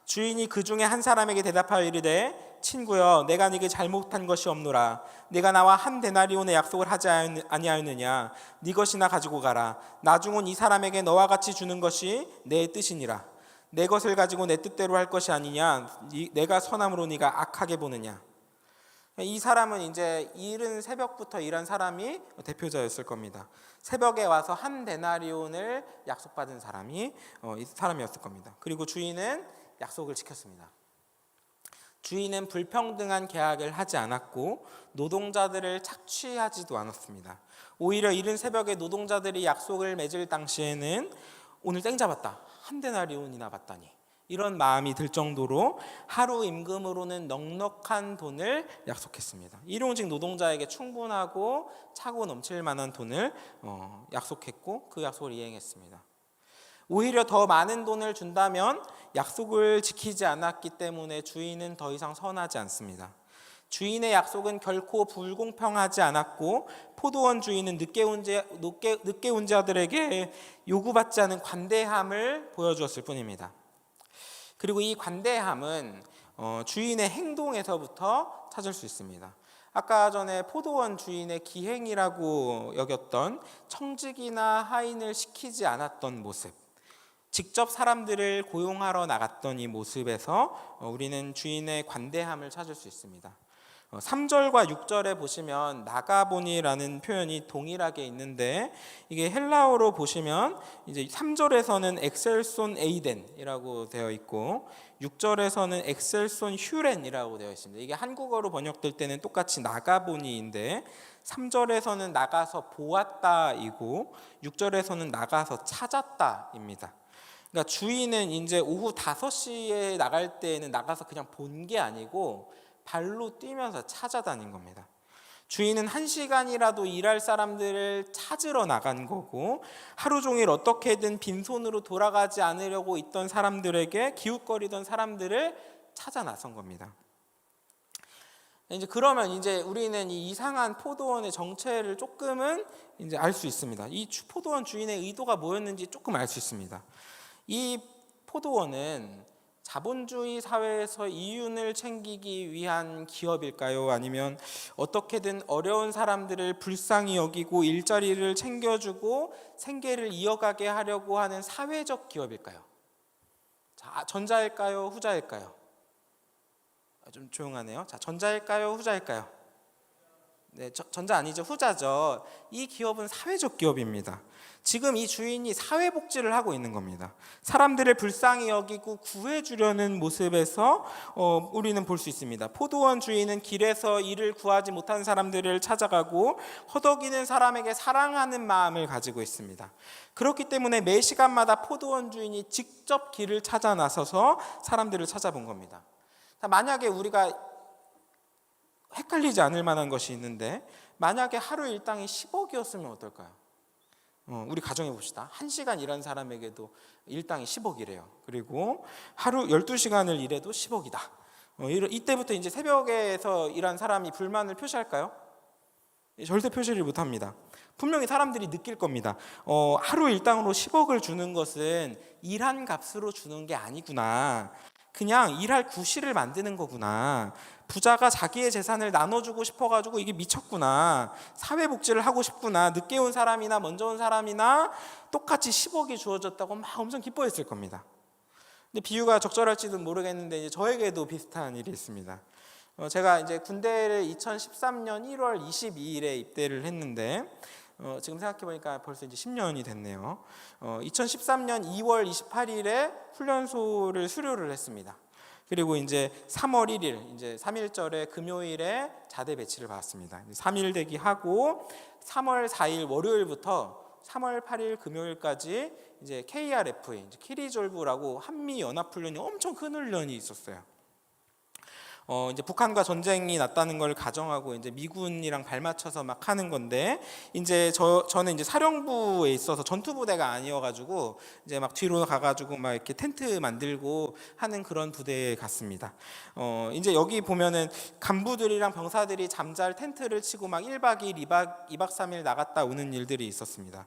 주인이 그 중에 한 사람에게 대답하여 이르되 친구여 내가 네게 잘못한 것이 없노라. 네가 나와 한 데나리온의 약속을 하지 아니하였느냐. 네 것이나 가지고 가라. 나중 온 이 사람에게 너와 같이 주는 것이 내 뜻이니라. 내 것을 가지고 내 뜻대로 할 것이 아니냐. 내가 선함으로 네가 악하게 보느냐. 이 사람은 이제 이른 새벽부터 일한 사람이 대표자였을 겁니다. 새벽에 와서 한 데나리온을 약속받은 사람이 이 사람이었을 겁니다. 그리고 주인은 약속을 지켰습니다. 주인은 불평등한 계약을 하지 않았고 노동자들을 착취하지도 않았습니다. 오히려 이른 새벽에 노동자들이 약속을 맺을 당시에는 오늘 땡 잡았다. 한 데나리온이나 받다니. 이런 마음이 들 정도로 하루 임금으로는 넉넉한 돈을 약속했습니다. 일용직 노동자에게 충분하고 차고 넘칠 만한 돈을 약속했고 그 약속을 이행했습니다. 오히려 더 많은 돈을 준다면 약속을 지키지 않았기 때문에 주인은 더 이상 선하지 않습니다. 주인의 약속은 결코 불공평하지 않았고 포도원 주인은 늦게 온 자들에게 요구받지 않은 관대함을 보여주었을 뿐입니다. 그리고 이 관대함은 주인의 행동에서부터 찾을 수 있습니다. 아까 전에 포도원 주인의 기행이라고 여겼던 청직이나 하인을 시키지 않았던 모습, 직접 사람들을 고용하러 나갔던 이 모습에서 우리는 주인의 관대함을 찾을 수 있습니다. 3절과 6절에 보시면 나가보니라는 표현이 동일하게 있는데 이게 헬라어로 보시면 이제 3절에서는 엑셀손 에이덴이라고 되어 있고 6절에서는 엑셀손 휴렌이라고 되어 있습니다. 이게 한국어로 번역될 때는 똑같이 나가보니인데 3절에서는 나가서 보았다이고 6절에서는 나가서 찾았다입니다. 그러니까 주인은 이제 오후 5시에 나갈 때에는 나가서 그냥 본 게 아니고 발로 뛰면서 찾아다닌 겁니다. 주인은 1시간이라도 일할 사람들을 찾으러 나간 거고, 하루 종일 어떻게든 빈손으로 돌아가지 않으려고 있던 사람들에게, 기웃거리던 사람들을 찾아 나선 겁니다. 이제 그러면 이제 우리는 이 이상한 포도원의 정체를 조금은 이제 알 수 있습니다. 이 포도원 주인의 의도가 뭐였는지 조금 알 수 있습니다. 이 포도원은 자본주의 사회에서 이윤을 챙기기 위한 기업일까요? 아니면 어떻게든 어려운 사람들을 불쌍히 여기고 일자리를 챙겨주고 생계를 이어가게 하려고 하는 사회적 기업일까요? 자, 전자일까요? 후자일까요? 좀 조용하네요. 자, 전자일까요? 후자일까요? 네, 전자 아니죠. 후자죠. 이 기업은 사회적 기업입니다. 지금 이 주인이 사회복지를 하고 있는 겁니다. 사람들을 불쌍히 여기고 구해주려는 모습에서 우리는 볼 수 있습니다. 포도원 주인은 길에서 일을 구하지 못한 사람들을 찾아가고 허덕이는 사람에게 사랑하는 마음을 가지고 있습니다. 그렇기 때문에 매 시간마다 포도원 주인이 직접 길을 찾아 나서서 사람들을 찾아본 겁니다. 만약에 우리가 헷갈리지 않을 만한 것이 있는데, 만약에 하루 일당이 10억이었으면 어떨까요? 우리 가정해 봅시다. 1시간 일한 사람에게도 일당이 10억이래요. 그리고 하루 12시간을 일해도 10억이다. 이때부터 이제 새벽에서 일한 사람이 불만을 표시할까요? 절대 표시를 못합니다. 분명히 사람들이 느낄 겁니다. 하루 일당으로 10억을 주는 것은 일한 값으로 주는 게 아니구나. 그냥 일할 구실을 만드는 거구나. 부자가 자기의 재산을 나눠주고 싶어가지고 이게 미쳤구나. 사회복지를 하고 싶구나. 늦게 온 사람이나 먼저 온 사람이나 똑같이 10억이 주어졌다고 막 엄청 기뻐했을 겁니다. 근데 비유가 적절할지도 모르겠는데 이제 저에게도 비슷한 일이 있습니다. 제가 이제 군대를 2013년 1월 22일에 입대를 했는데, 지금 생각해보니까 벌써 이제 10년이 됐네요. 2013년 2월 28일에 훈련소를 수료를 했습니다. 그리고 이제 3월 1일, 이제 3.1절에 금요일에 자대 배치를 받았습니다. 3일 대기하고 3월 4일 월요일부터 3월 8일 금요일까지 이제 KRF, 이제 키리졸브라고 한미 연합 훈련이 엄청 큰 훈련이 있었어요. 이제 북한과 전쟁이 났다는 걸 가정하고 이제 미군이랑 발맞춰서 막 하는 건데, 이제 저는 이제 사령부에 있어서 전투부대가 아니어가지고 이제 막 뒤로 가가지고 막 이렇게 텐트 만들고 하는 그런 부대에 갔습니다. 이제 여기 보면은 간부들이랑 병사들이 잠잘 텐트를 치고 막 1박 2일, 2박 3일 나갔다 오는 일들이 있었습니다.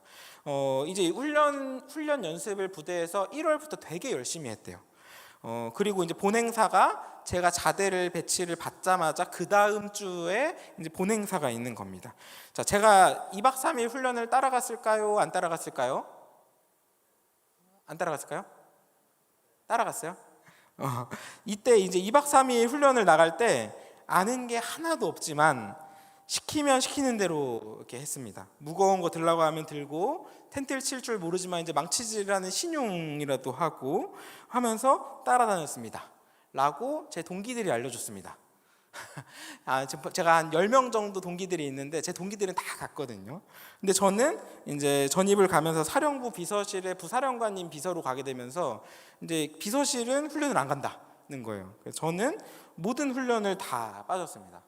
이제 훈련 연습을 부대에서 1월부터 되게 열심히 했대요. 그리고 이제 본행사가 제가 자대를 배치를 받자마자 그 다음 주에 이제 본행사가 있는 겁니다. 자, 제가 2박 3일 훈련을 따라갔을까요? 안 따라갔을까요? 안 따라갔을까요? 따라갔어요? 이때 이제 2박 3일 훈련을 나갈 때 아는 게 하나도 없지만 시키면 시키는 대로 이렇게 했습니다. 무거운 거 들라고 하면 들고, 텐트를 칠 줄 모르지만 이제 망치질하는 신용이라도 하고 하면서 따라다녔습니다. 라고 제 동기들이 알려줬습니다. 제가 한 10명 정도 동기들이 있는데 제 동기들은 다 갔거든요. 근데 저는 이제 전입을 가면서 사령부 비서실에 부사령관님 비서로 가게 되면서 이제 비서실은 훈련을 안 간다는 거예요. 그래서 저는 모든 훈련을 다 빠졌습니다.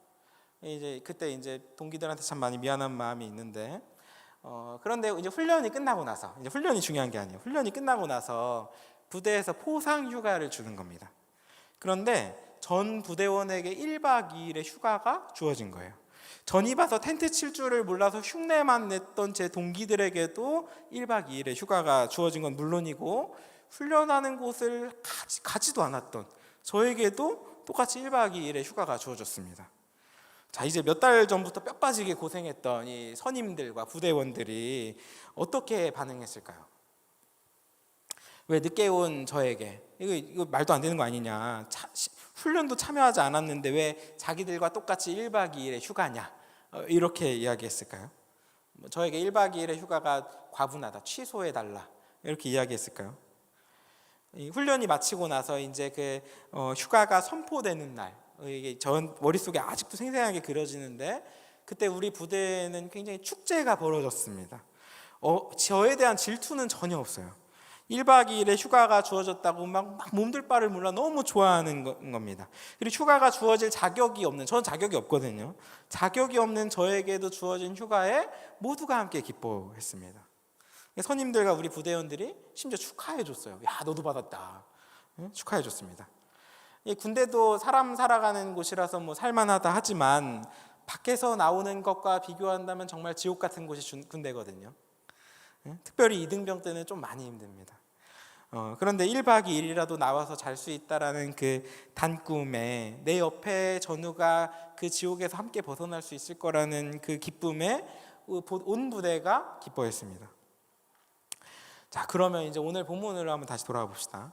이제 그때 이제 동기들한테 참 많이 미안한 마음이 있는데, 그런데 이제 훈련이 끝나고 나서, 이제 훈련이 중요한 게 아니에요. 훈련이 끝나고 나서 부대에서 포상 휴가를 주는 겁니다. 그런데 전 부대원에게 1박 2일의 휴가가 주어진 거예요. 전이 봐서 텐트 칠 줄을 몰라서 흉내만 냈던 제 동기들에게도 1박 2일의 휴가가 주어진 건 물론이고, 훈련하는 곳을 가지도 않았던 저에게도 똑같이 1박 2일의 휴가가 주어졌습니다. 자, 이제 몇 달 전부터 뼈 빠지게 고생했던 이 선임들과 부대원들이 어떻게 반응했을까요? 왜 늦게 온 저에게 이거 말도 안 되는 거 아니냐, 훈련도 참여하지 않았는데 왜 자기들과 똑같이 1박 2일의 휴가냐, 이렇게 이야기했을까요? 저에게 1박 2일의 휴가가 과분하다, 취소해달라, 이렇게 이야기했을까요? 이 훈련이 마치고 나서 이제 그 휴가가 선포되는 날, 이게 전 머릿속에 아직도 생생하게 그려지는데, 그때 우리 부대에는 굉장히 축제가 벌어졌습니다. 저에 대한 질투는 전혀 없어요. 1박 2일의 휴가가 주어졌다고 막 몸둘 바를 몰라 너무 좋아하는 겁니다. 그리고 휴가가 주어질 자격이 없는, 저는 자격이 없거든요. 자격이 없는 저에게도 주어진 휴가에 모두가 함께 기뻐했습니다. 선임들과 우리 부대원들이 심지어 축하해 줬어요. 야, 너도 받았다. 축하해 줬습니다. 군대도 사람 살아가는 곳이라서 뭐 살만하다 하지만 밖에서 나오는 것과 비교한다면 정말 지옥 같은 곳이 군대거든요. 특별히 이등병 때는 좀 많이 힘듭니다. 그런데 1박 2일이라도 나와서 잘 수 있다라는 그 단꿈에, 내 옆에 전우가 그 지옥에서 함께 벗어날 수 있을 거라는 그 기쁨에 온 부대가 기뻐했습니다. 자, 그러면 이제 오늘 본문으로 한번 다시 돌아가 봅시다.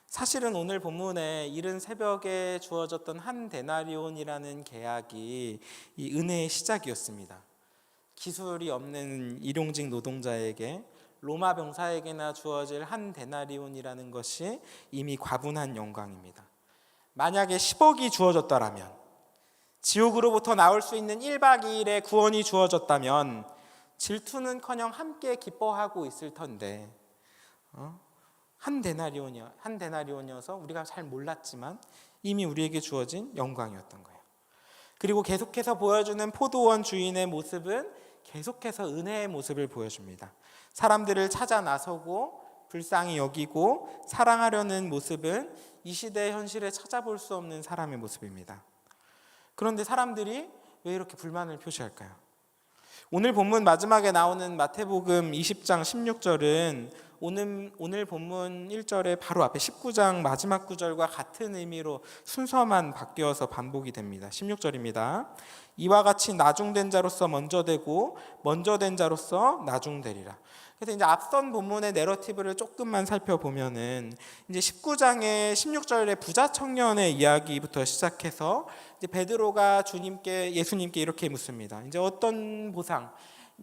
사실은 오늘 본문에 이른 새벽에 주어졌던 한 데나리온이라는 계약이 이 은혜의 시작이었습니다. 기술이 없는 일용직 노동자에게, 로마 병사에게나 주어질 한 데나리온이라는 것이 이미 과분한 영광입니다. 만약에 10억이 주어졌더라면, 지옥으로부터 나올 수 있는 1박 2일의 구원이 주어졌다면 질투는커녕 함께 기뻐하고 있을 텐데, 한 데나리온이어서 우리가 잘 몰랐지만 이미 우리에게 주어진 영광이었던 거예요. 그리고 계속해서 보여주는 포도원 주인의 모습은 계속해서 은혜의 모습을 보여줍니다. 사람들을 찾아 나서고 불쌍히 여기고 사랑하려는 모습은 이 시대의 현실에 찾아볼 수 없는 사람의 모습입니다. 그런데 사람들이 왜 이렇게 불만을 표시할까요? 오늘 본문 마지막에 나오는 마태복음 20장 16절은 오늘 본문 1절의 바로 앞에 19장 마지막 구절과 같은 의미로 순서만 바뀌어서 반복이 됩니다. 16절입니다. 이와 같이 나중된 자로서 먼저 되고 먼저 된 자로서 나중되리라. 그래서 이제 앞선 본문의 내러티브를 조금만 살펴보면은 이제 19장의 16절의 부자 청년의 이야기부터 시작해서 이제 베드로가 예수님께 이렇게 묻습니다. 이제 어떤 보상,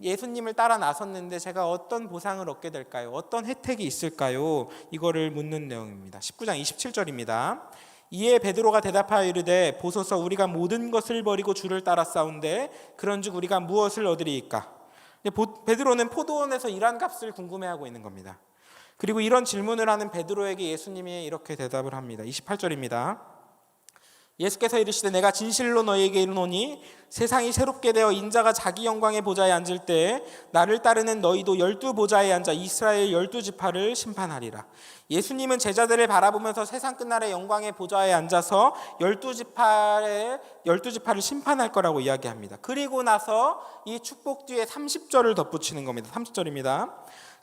예수님을 따라 나섰는데 제가 어떤 보상을 얻게 될까요? 어떤 혜택이 있을까요? 이거를 묻는 내용입니다. 19장 27절입니다. 이에 베드로가 대답하여 이르되 보소서 우리가 모든 것을 버리고 주를 따라 싸운데 그런즉 우리가 무엇을 얻으리이까? 베드로는 포도원에서 일한 값을 궁금해하고 있는 겁니다. 그리고 이런 질문을 하는 베드로에게 예수님이 이렇게 대답을 합니다. 28절입니다. 예수께서 이르시되 내가 진실로 너희에게 이르노니 세상이 새롭게 되어 인자가 자기 영광의 보좌에 앉을 때에 나를 따르는 너희도 12보좌에 앉아 이스라엘 12지파를 심판하리라. 예수님은 제자들을 바라보면서 세상 끝날의 영광의 보좌에 앉아서 12지파를 심판할 거라고 이야기합니다. 그리고 나서 이 축복 뒤에 30절을 덧붙이는 겁니다. 30절입니다.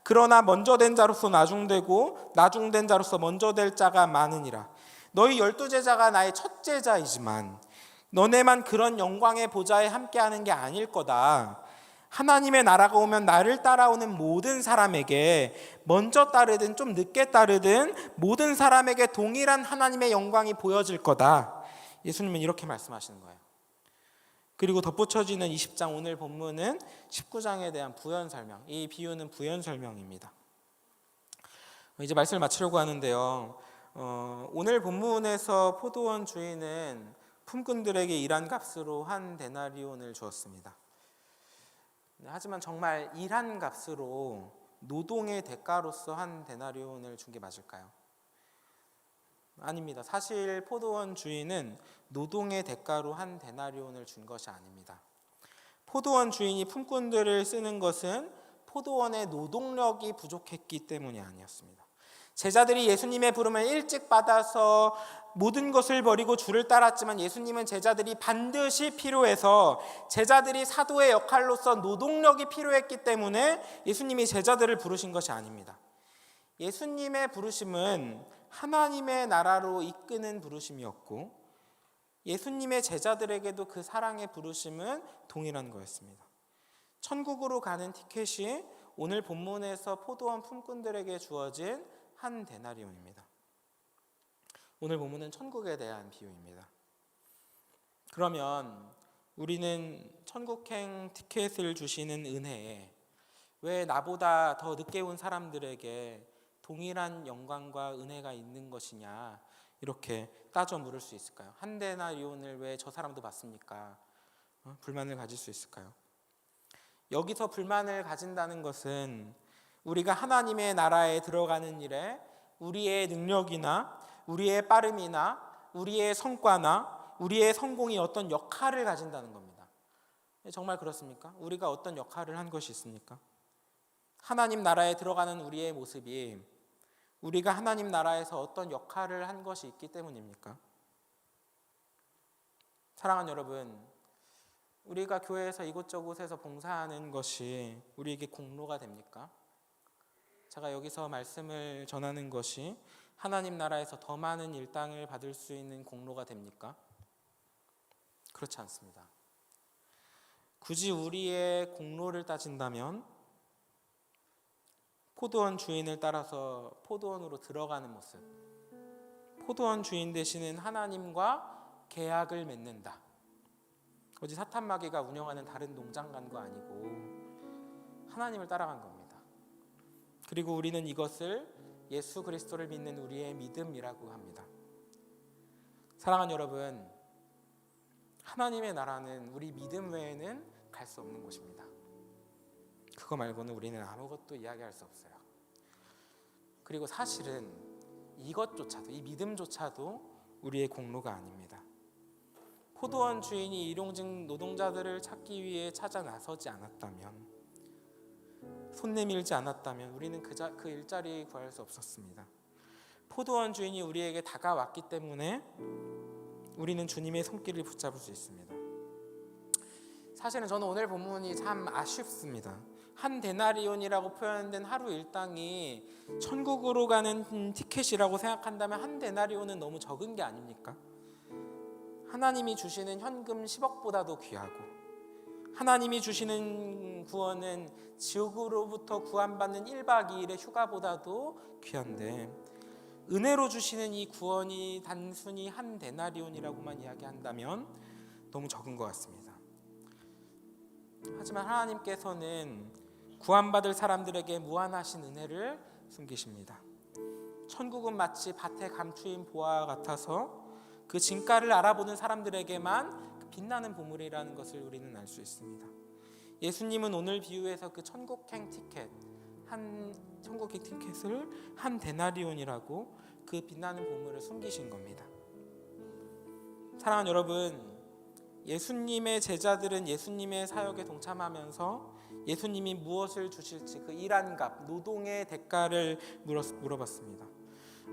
그러나 먼저 된 자로서 나중되고 나중된 자로서 먼저 될 자가 많으니라. 너희 12제자가 나의 첫 제자이지만 너네만 그런 영광의 보좌에 함께하는 게 아닐 거다. 하나님의 나라가 오면 나를 따라오는 모든 사람에게 먼저 따르든 좀 늦게 따르든 모든 사람에게 동일한 하나님의 영광이 보여질 거다. 예수님은 이렇게 말씀하시는 거예요. 그리고 덧붙여지는 20장 오늘 본문은 19장에 대한 부연 설명. 이 비유는 부연 설명입니다. 이제 말씀을 마치려고 하는데요. 오늘 본문에서 포도원 주인은 품꾼들에게 일한 값으로 한 데나리온을 주었습니다. 하지만 정말 일한 값으로 노동의 대가로서 한 데나리온을 준 게 맞을까요? 아닙니다. 사실 포도원 주인은 노동의 대가로 한 데나리온을 준 것이 아닙니다. 포도원 주인이 품꾼들을 쓰는 것은 포도원의 노동력이 부족했기 때문이 아니었습니다. 제자들이 예수님의 부름을 일찍 받아서 모든 것을 버리고 주를 따랐지만 예수님은 제자들이 반드시 필요해서 제자들이 사도의 역할로서 노동력이 필요했기 때문에 예수님이 제자들을 부르신 것이 아닙니다. 예수님의 부르심은 하나님의 나라로 이끄는 부르심이었고 예수님의 제자들에게도 그 사랑의 부르심은 동일한 거였습니다. 천국으로 가는 티켓이 오늘 본문에서 포도원 품꾼들에게 주어진 한 데나리온입니다. 오늘 본문은 천국에 대한 비유입니다. 그러면 우리는 천국행 티켓을 주시는 은혜에 왜 나보다 더 늦게 온 사람들에게 동일한 영광과 은혜가 있는 것이냐 이렇게 따져 물을 수 있을까요? 한 데나리온을 왜 저 사람도 받습니까? 불만을 가질 수 있을까요? 여기서 불만을 가진다는 것은 우리가 하나님의 나라에 들어가는 일에 우리의 능력이나 우리의 빠름이나 우리의 성과나 우리의 성공이 어떤 역할을 가진다는 겁니다. 정말 그렇습니까? 우리가 어떤 역할을 한 것이 있습니까? 하나님 나라에 들어가는 우리의 모습이 우리가 하나님 나라에서 어떤 역할을 한 것이 있기 때문입니까? 사랑하는 여러분, 우리가 교회에서 이곳저곳에서 봉사하는 것이 우리에게 공로가 됩니까? 제가 여기서 말씀을 전하는 것이 하나님 나라에서 더 많은 일당을 받을 수 있는 공로가 됩니까? 그렇지 않습니다. 굳이 우리의 공로를 따진다면 포도원 주인을 따라서 포도원으로 들어가는 모습, 포도원 주인 되시는 하나님과 계약을 맺는다. 어디 사탄마귀가 운영하는 다른 농장간도 아니고 하나님을 따라간 겁니다. 그리고 우리는 이것을 예수 그리스도를 믿는 우리의 믿음이라고 합니다. 사랑하는 여러분, 하나님의 나라는 우리 믿음 외에는 갈 수 없는 곳입니다. 그거 말고는 우리는 아무것도 이야기할 수 없어요. 그리고 사실은 이것조차도, 이 믿음조차도 우리의 공로가 아닙니다. 포도원 주인이 일용직 노동자들을 찾기 위해 찾아 나서지 않았다면, 손 내밀지 않았다면 우리는 그 일자리 구할 수 없었습니다. 포도원 주인이 우리에게 다가왔기 때문에 우리는 주님의 손길을 붙잡을 수 있습니다. 사실은 저는 오늘 본문이 참 아쉽습니다. 한 데나리온이라고 표현된 하루 일당이 천국으로 가는 티켓이라고 생각한다면 한 데나리온은 너무 적은 게 아닙니까? 하나님이 주시는 현금 10억보다도 귀하고, 하나님이 주시는 구원은 지옥으로부터 구원받는 1박 2일의 휴가보다도 귀한데, 은혜로 주시는 이 구원이 단순히 한 데나리온이라고만 이야기한다면 너무 적은 것 같습니다. 하지만 하나님께서는 구원받을 사람들에게 무한하신 은혜를 숨기십니다. 천국은 마치 밭에 감추인 보화와 같아서 그 진가를 알아보는 사람들에게만 빛나는 보물이라는 것을 우리는 알 수 있습니다. 예수님은 오늘 비유에서 그 천국행 티켓을 한 데나리온이라고 그 빛나는 보물을 숨기신 겁니다. 사랑하는 여러분, 예수님의 제자들은 예수님의 사역에 동참하면서 예수님이 무엇을 주실지 그 일한 값, 노동의 대가를 물어봤습니다.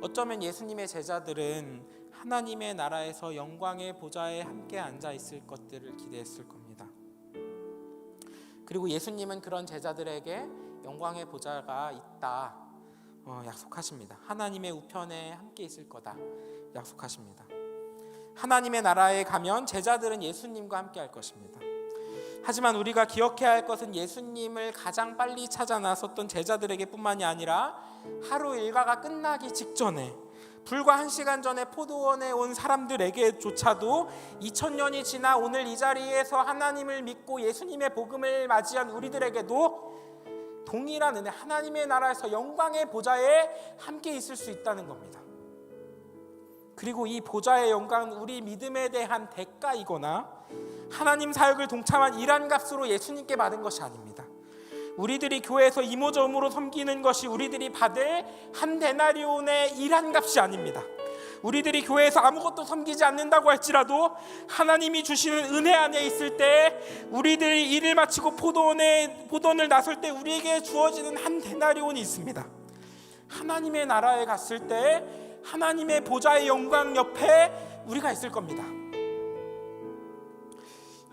어쩌면 예수님의 제자들은 하나님의 나라에서 영광의 보좌에 함께 앉아 있을 것들을 기대했을 겁니다. 그리고 예수님은 그런 제자들에게 영광의 보좌가 있다 약속하십니다. 하나님의 우편에 함께 있을 거다 약속하십니다. 하나님의 나라에 가면 제자들은 예수님과 함께 할 것입니다. 하지만 우리가 기억해야 할 것은 예수님을 가장 빨리 찾아 나섰던 제자들에게 뿐만이 아니라 하루 일과가 끝나기 직전에 불과 1시간 전에 포도원에 온 사람들에게조차도 2000년이 지나 오늘 이 자리에서 하나님을 믿고 예수님의 복음을 맞이한 우리들에게도 동일한 은혜, 하나님의 나라에서 영광의 보좌에 함께 있을 수 있다는 겁니다. 그리고 이 보좌의 영광은 우리 믿음에 대한 대가이거나 하나님 사역을 동참한 일한 값으로 예수님께 받은 것이 아닙니다. 우리들이 교회에서 이모저모로 섬기는 것이 우리들이 받을 한 데나리온의 일한 값이 아닙니다. 우리들이 교회에서 아무것도 섬기지 않는다고 할지라도 하나님이 주시는 은혜 안에 있을 때, 우리들이 일을 마치고 포도원을 나설 때 우리에게 주어지는 한 데나리온이 있습니다. 하나님의 나라에 갔을 때 하나님의 보좌의 영광 옆에 우리가 있을 겁니다.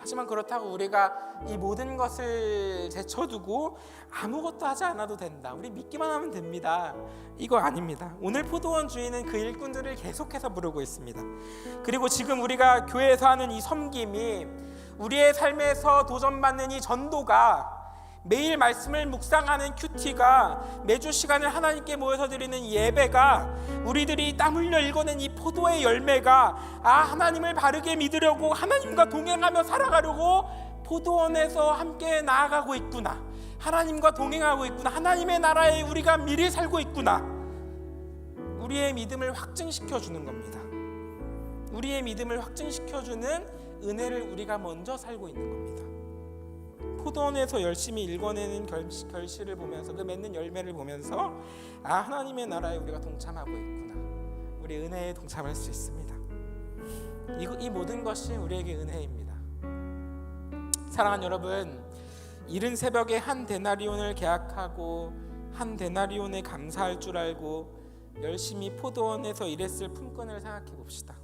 하지만 그렇다고 우리가 이 모든 것을 제쳐두고 아무것도 하지 않아도 된다, 우리 믿기만 하면 됩니다, 이거 아닙니다. 오늘 포도원 주인은 그 일꾼들을 계속해서 부르고 있습니다. 그리고 지금 우리가 교회에서 하는 이 섬김이, 우리의 삶에서 도전받는 이 전도가, 매일 말씀을 묵상하는 큐티가, 매주 시간을 하나님께 모여서 드리는 예배가, 우리들이 땀 흘려 읽어낸 이 포도의 열매가, 하나님을 바르게 믿으려고 하나님과 동행하며 살아가려고 포도원에서 함께 나아가고 있구나, 하나님과 동행하고 있구나, 하나님의 나라에 우리가 미리 살고 있구나, 우리의 믿음을 확증시켜주는 겁니다. 우리의 믿음을 확증시켜주는 은혜를 우리가 먼저 살고 있는 겁니다. 포도원에서 열심히 읽어내는 결실을 보면서 그 맺는 열매를 보면서 하나님의 나라에 우리가 동참하고 있구나, 우리 은혜에 동참할 수 있습니다. 이 모든 것이 우리에게 은혜입니다. 사랑하는 여러분, 이른 새벽에 한 데나리온을 계약하고 한 데나리온에 감사할 줄 알고 열심히 포도원에서 일했을 품꾼을 생각해 봅시다.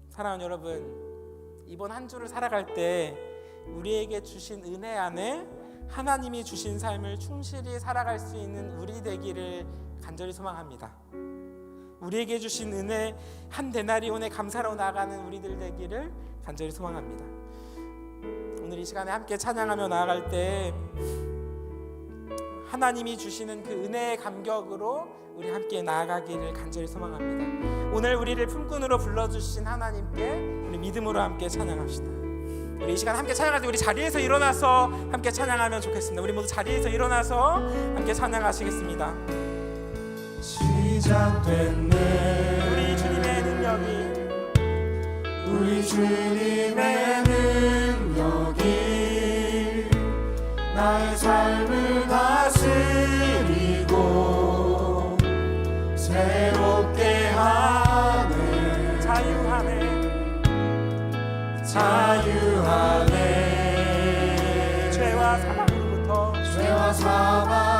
사랑하는 여러분, 이번 한 주를 살아갈 때 우리에게 주신 은혜 안에 하나님이 주신 삶을 충실히 살아갈 수 있는 우리 되기를 간절히 소망합니다. 우리에게 주신 은혜 한 데나리온에 감사로 나아가는 우리들 되기를 간절히 소망합니다. 오늘 이 시간에 함께 찬양하며 나아갈 때 하나님이 주시는 그 은혜의 감격으로 우리 함께 나아가기를 간절히 소망합니다. 오늘 우리를 품꾼으로 불러주신 하나님께 우리 믿음으로 함께 찬양합시다. 우리 이 시간 함께 찬양할 때 우리 자리에서 일어나서 함께 찬양하면 좋겠습니다. 우리 모두 자리에서 일어나서 함께 찬양하시겠습니다. 시작됐네 우리 주님의 능력이, 우리 주님의 능력이 나의 삶을 다스리고 새롭게 하네, 자유하네 죄와 사망으로부터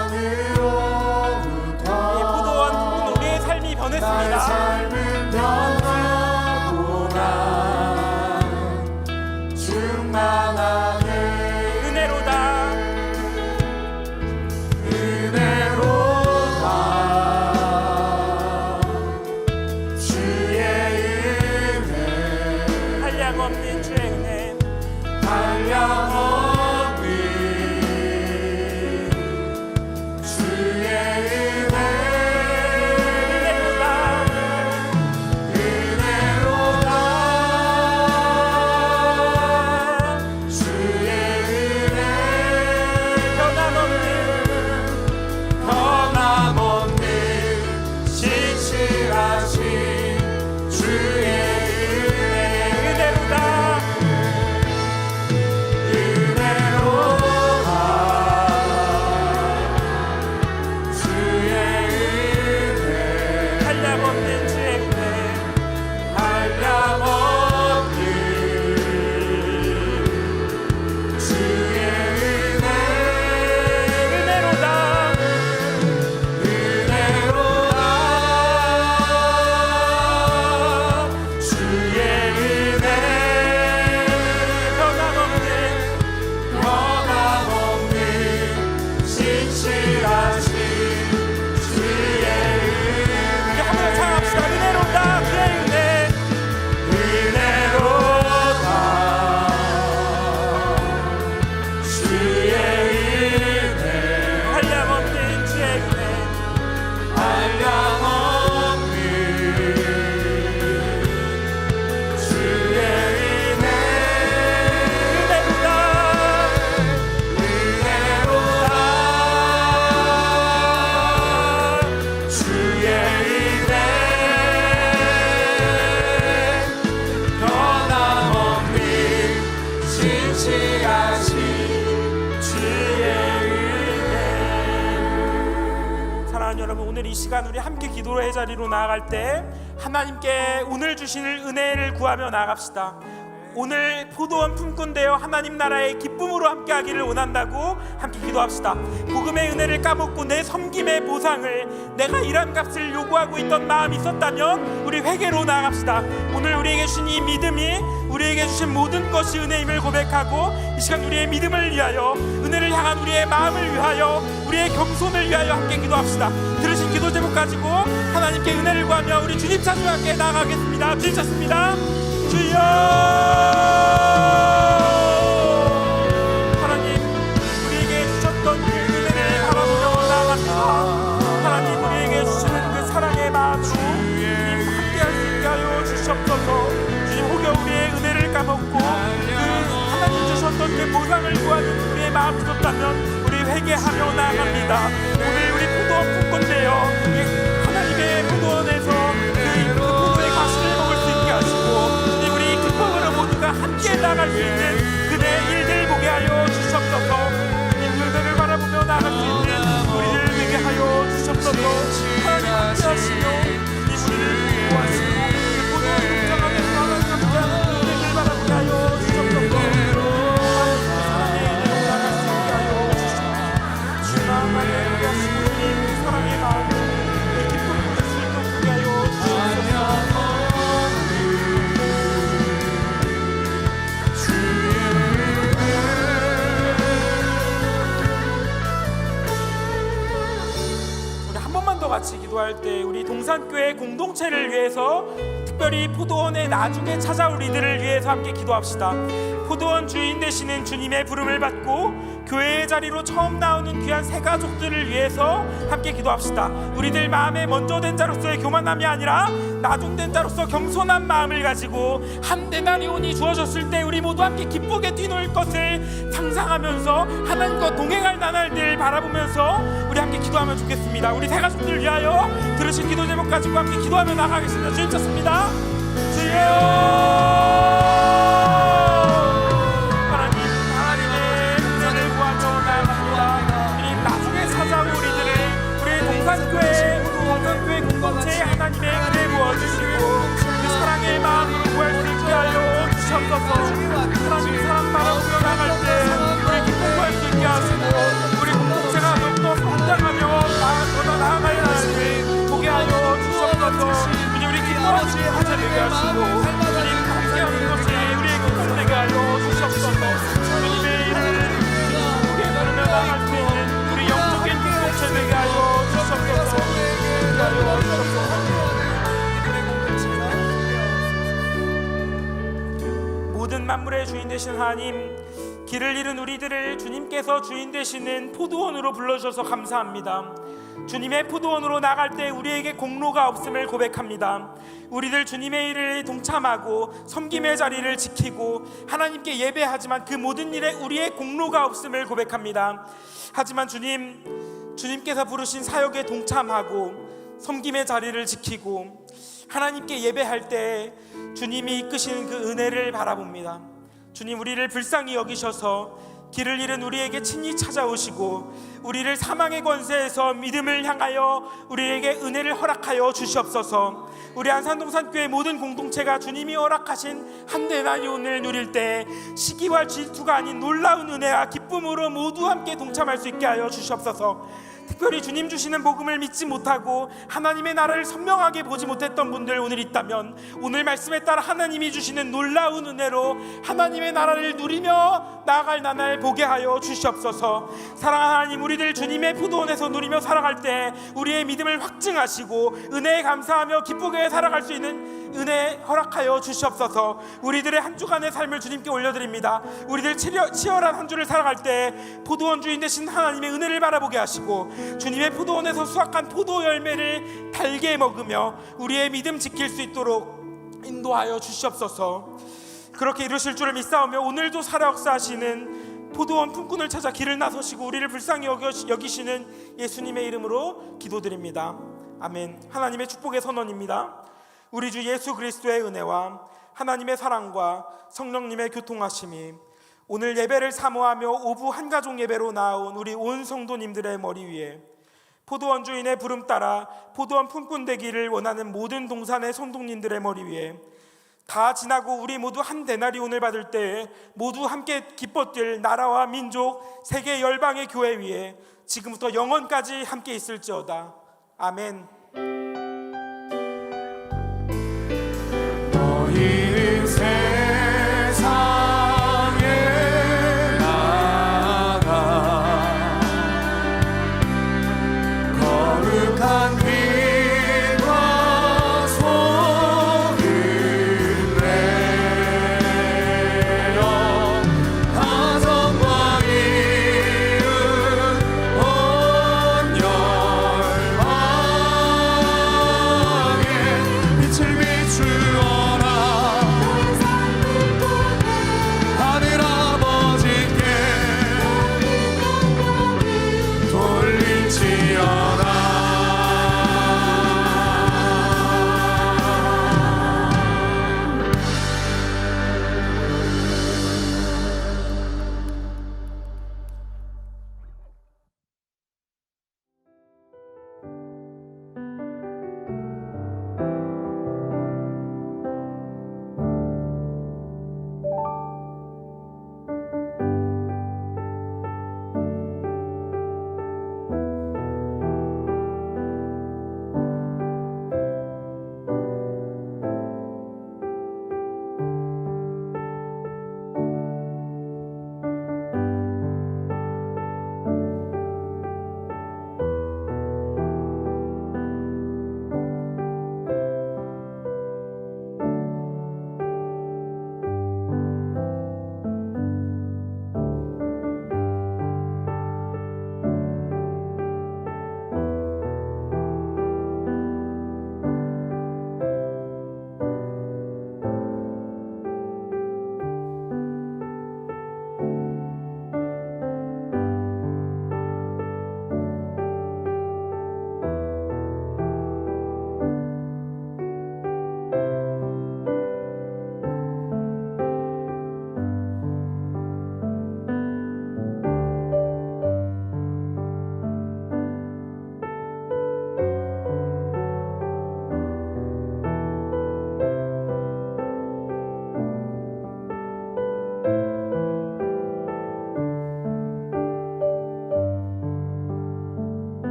이 포도원 품꾼 우리의 삶이 나의 변했습니다. 삶은 변하구나 충만하네 은혜로다 주의 은혜 한량없는 주의 은혜, 한량없는 주의 은혜 은혜로다 주의 은혜 변함없는 신실하신 주의 은혜로다 한량없는 주의 은혜, 은혜로다 우리 한번 찬양합시다. 은혜로다 주의 은혜, 한량없는 주의 은혜, 사랑하는 여러분, 오늘 이 시간 우리 함께 기도의 자리로 나아갈 때 하나님께 오늘 주실 은혜를 구하며 나아갑시다. 오늘 포도원 품꾼 되어 하나님 나라의 기쁨으로 함께 하기를 원한다고 함께 기도합시다. 복음의 은혜를 까먹고 내 섬김의 보상을, 내가 일한 값을 요구하고 있던 마음이 있었다면 우리 회개로 나아갑시다. 오늘 우리에게 주신 이 믿음이 우리에게 주신 모든 것이 은혜임을 고백하고 이 시간 우리의 믿음을 위하여, 은혜를 향한 우리의 마음을 위하여, 우리의 겸손을 위하여 함께 기도합시다. 들으신 기도 제목 가지고 하나님께 은혜를 구하며 우리 주님 찬송과 함께 나아가겠습니다. 주님 찾습니다. 주여, 하나님 우리에게 주셨던 그 은혜를 바라보며 나아갑니다. 하나님 우리에게 주시는 그 사랑의 마음으로 주님 함께할 수 있게 하여 주시옵소서. 주님 혹여 우리의 은혜를 까먹고 그 하나님 주셨던 그 보상을 구하는 우리의 마음이 있었다면 우리 회개하며 나아갑니다. 오늘 우리 포도원 품꾼 되어 하나님의 포도원에서 그 포도의 가시를 먹을 수 있게 하시고 우리 기쁨으로 모두가 함께 나갈 수 있는 그대 일들 보게 하여 주시옵소서. 나갈 때 우리 동산교회 공동체를 위해서, 특별히 포도원에 나중에 찾아올 이들을 위해서 함께 기도합시다. 포도원 주인 되시는 주님의 부름을 받고 교회의 자리로 처음 나오는 귀한 새 가족들을 위해서 함께 기도합시다. 우리들 마음에 먼저 된 자로서의 교만함이 아니라 나중된 자로서 겸손한 마음을 가지고 한 데나리온이 주어졌을 때 우리 모두 함께 기쁘게 뛰놀 것을 상상하면서 하나님과 동행할 나날들 바라보면서 우리 함께 기도하면 좋겠습니다. 우리 새 가족들을 위하여 들으신 기도 제목 가지고 함께 기도하며 나가겠습니다. 주님 찾습니다. 주여, 동산교회 공동체에 하나님의 은혜 부어주시고 그 사랑의 마음으로 구할 수 있게 하여 주셔서 하나님 사랑 바라보며 나갈 때 우리 기쁨 구할 수 있게 하시고 우리 공동체가 더욱더 성장하며 더 나아갈 날을 보게 하여 주셔서 우리 기뻐하지 하자 되게 하시고 주님 함께하는 것이 우리의 기쁨 되게 하여 주셔서 주님의 일을 기쁘게 부르며 나갈 수 있는 우리 영적인 공동체 되게 하여 주셔서 모든 만물의 주인 되신 하나님, 길을 잃은 우리들을 주님께서 주인 되시는 포도원으로 불러주셔서 감사합니다. 주님의 포도원으로 나갈 때 우리에게 공로가 없음을 고백합니다. 우리들 주님의 일을 동참하고 섬김의 자리를 지키고 하나님께 예배하지만 그 모든 일에 우리의 공로가 없음을 고백합니다. 하지만 주님께서 부르신 사역에 동참하고 섬김의 자리를 지키고 하나님께 예배할 때 주님이 이끄시는 그 은혜를 바라봅니다. 주님, 우리를 불쌍히 여기셔서 길을 잃은 우리에게 친히 찾아오시고 우리를 사망의 권세에서 믿음을 향하여 우리에게 은혜를 허락하여 주시옵소서. 우리 안산동산교회 모든 공동체가 주님이 허락하신 한 데나리온을 누릴 때 시기와 질투가 아닌 놀라운 은혜와 기쁨으로 모두 함께 동참할 수 있게 하여 주시옵소서. 특별히 주님 주시는 복음을 믿지 못하고 하나님의 나라를 선명하게 보지 못했던 분들 오늘 있다면 오늘 말씀에 따라 하나님이 주시는 놀라운 은혜로 하나님의 나라를 누리며 나아갈 나날 보게 하여 주시옵소서. 사랑하는 하나님, 우리들 주님의 포도원에서 누리며 살아갈 때 우리의 믿음을 확증하시고 은혜에 감사하며 기쁘게 살아갈 수 있는 은혜 허락하여 주시옵소서. 우리들의 한 주간의 삶을 주님께 올려드립니다. 우리들 치열한 한 주를 살아갈 때 포도원 주인 되신 하나님의 은혜를 바라보게 하시고 주님의 포도원에서 수확한 포도 열매를 달게 먹으며 우리의 믿음 지킬 수 있도록 인도하여 주시옵소서. 그렇게 이루실 줄을 믿사오며 오늘도 살아 역사하시는 포도원 품꾼을 찾아 길을 나서시고 우리를 불쌍히 여기시는 예수님의 이름으로 기도드립니다. 아멘. 하나님의 축복의 선언입니다. 우리 주 예수 그리스도의 은혜와 하나님의 사랑과 성령님의 교통하심이 오늘 예배를 사모하며 오부 한가족 예배로 나온 우리 온 성도님들의 머리 위에 포도원 주인의 부름 따라 포도원 품꾼 되기를 원하는 모든 동산의 성도님들의 머리 위에 다 지나고 우리 모두 한 데나리온을 받을 때 모두 함께 기뻐 뛸 나라와 민족 세계 열방의 교회 위에 지금부터 영원까지 함께 있을지어다. 아멘.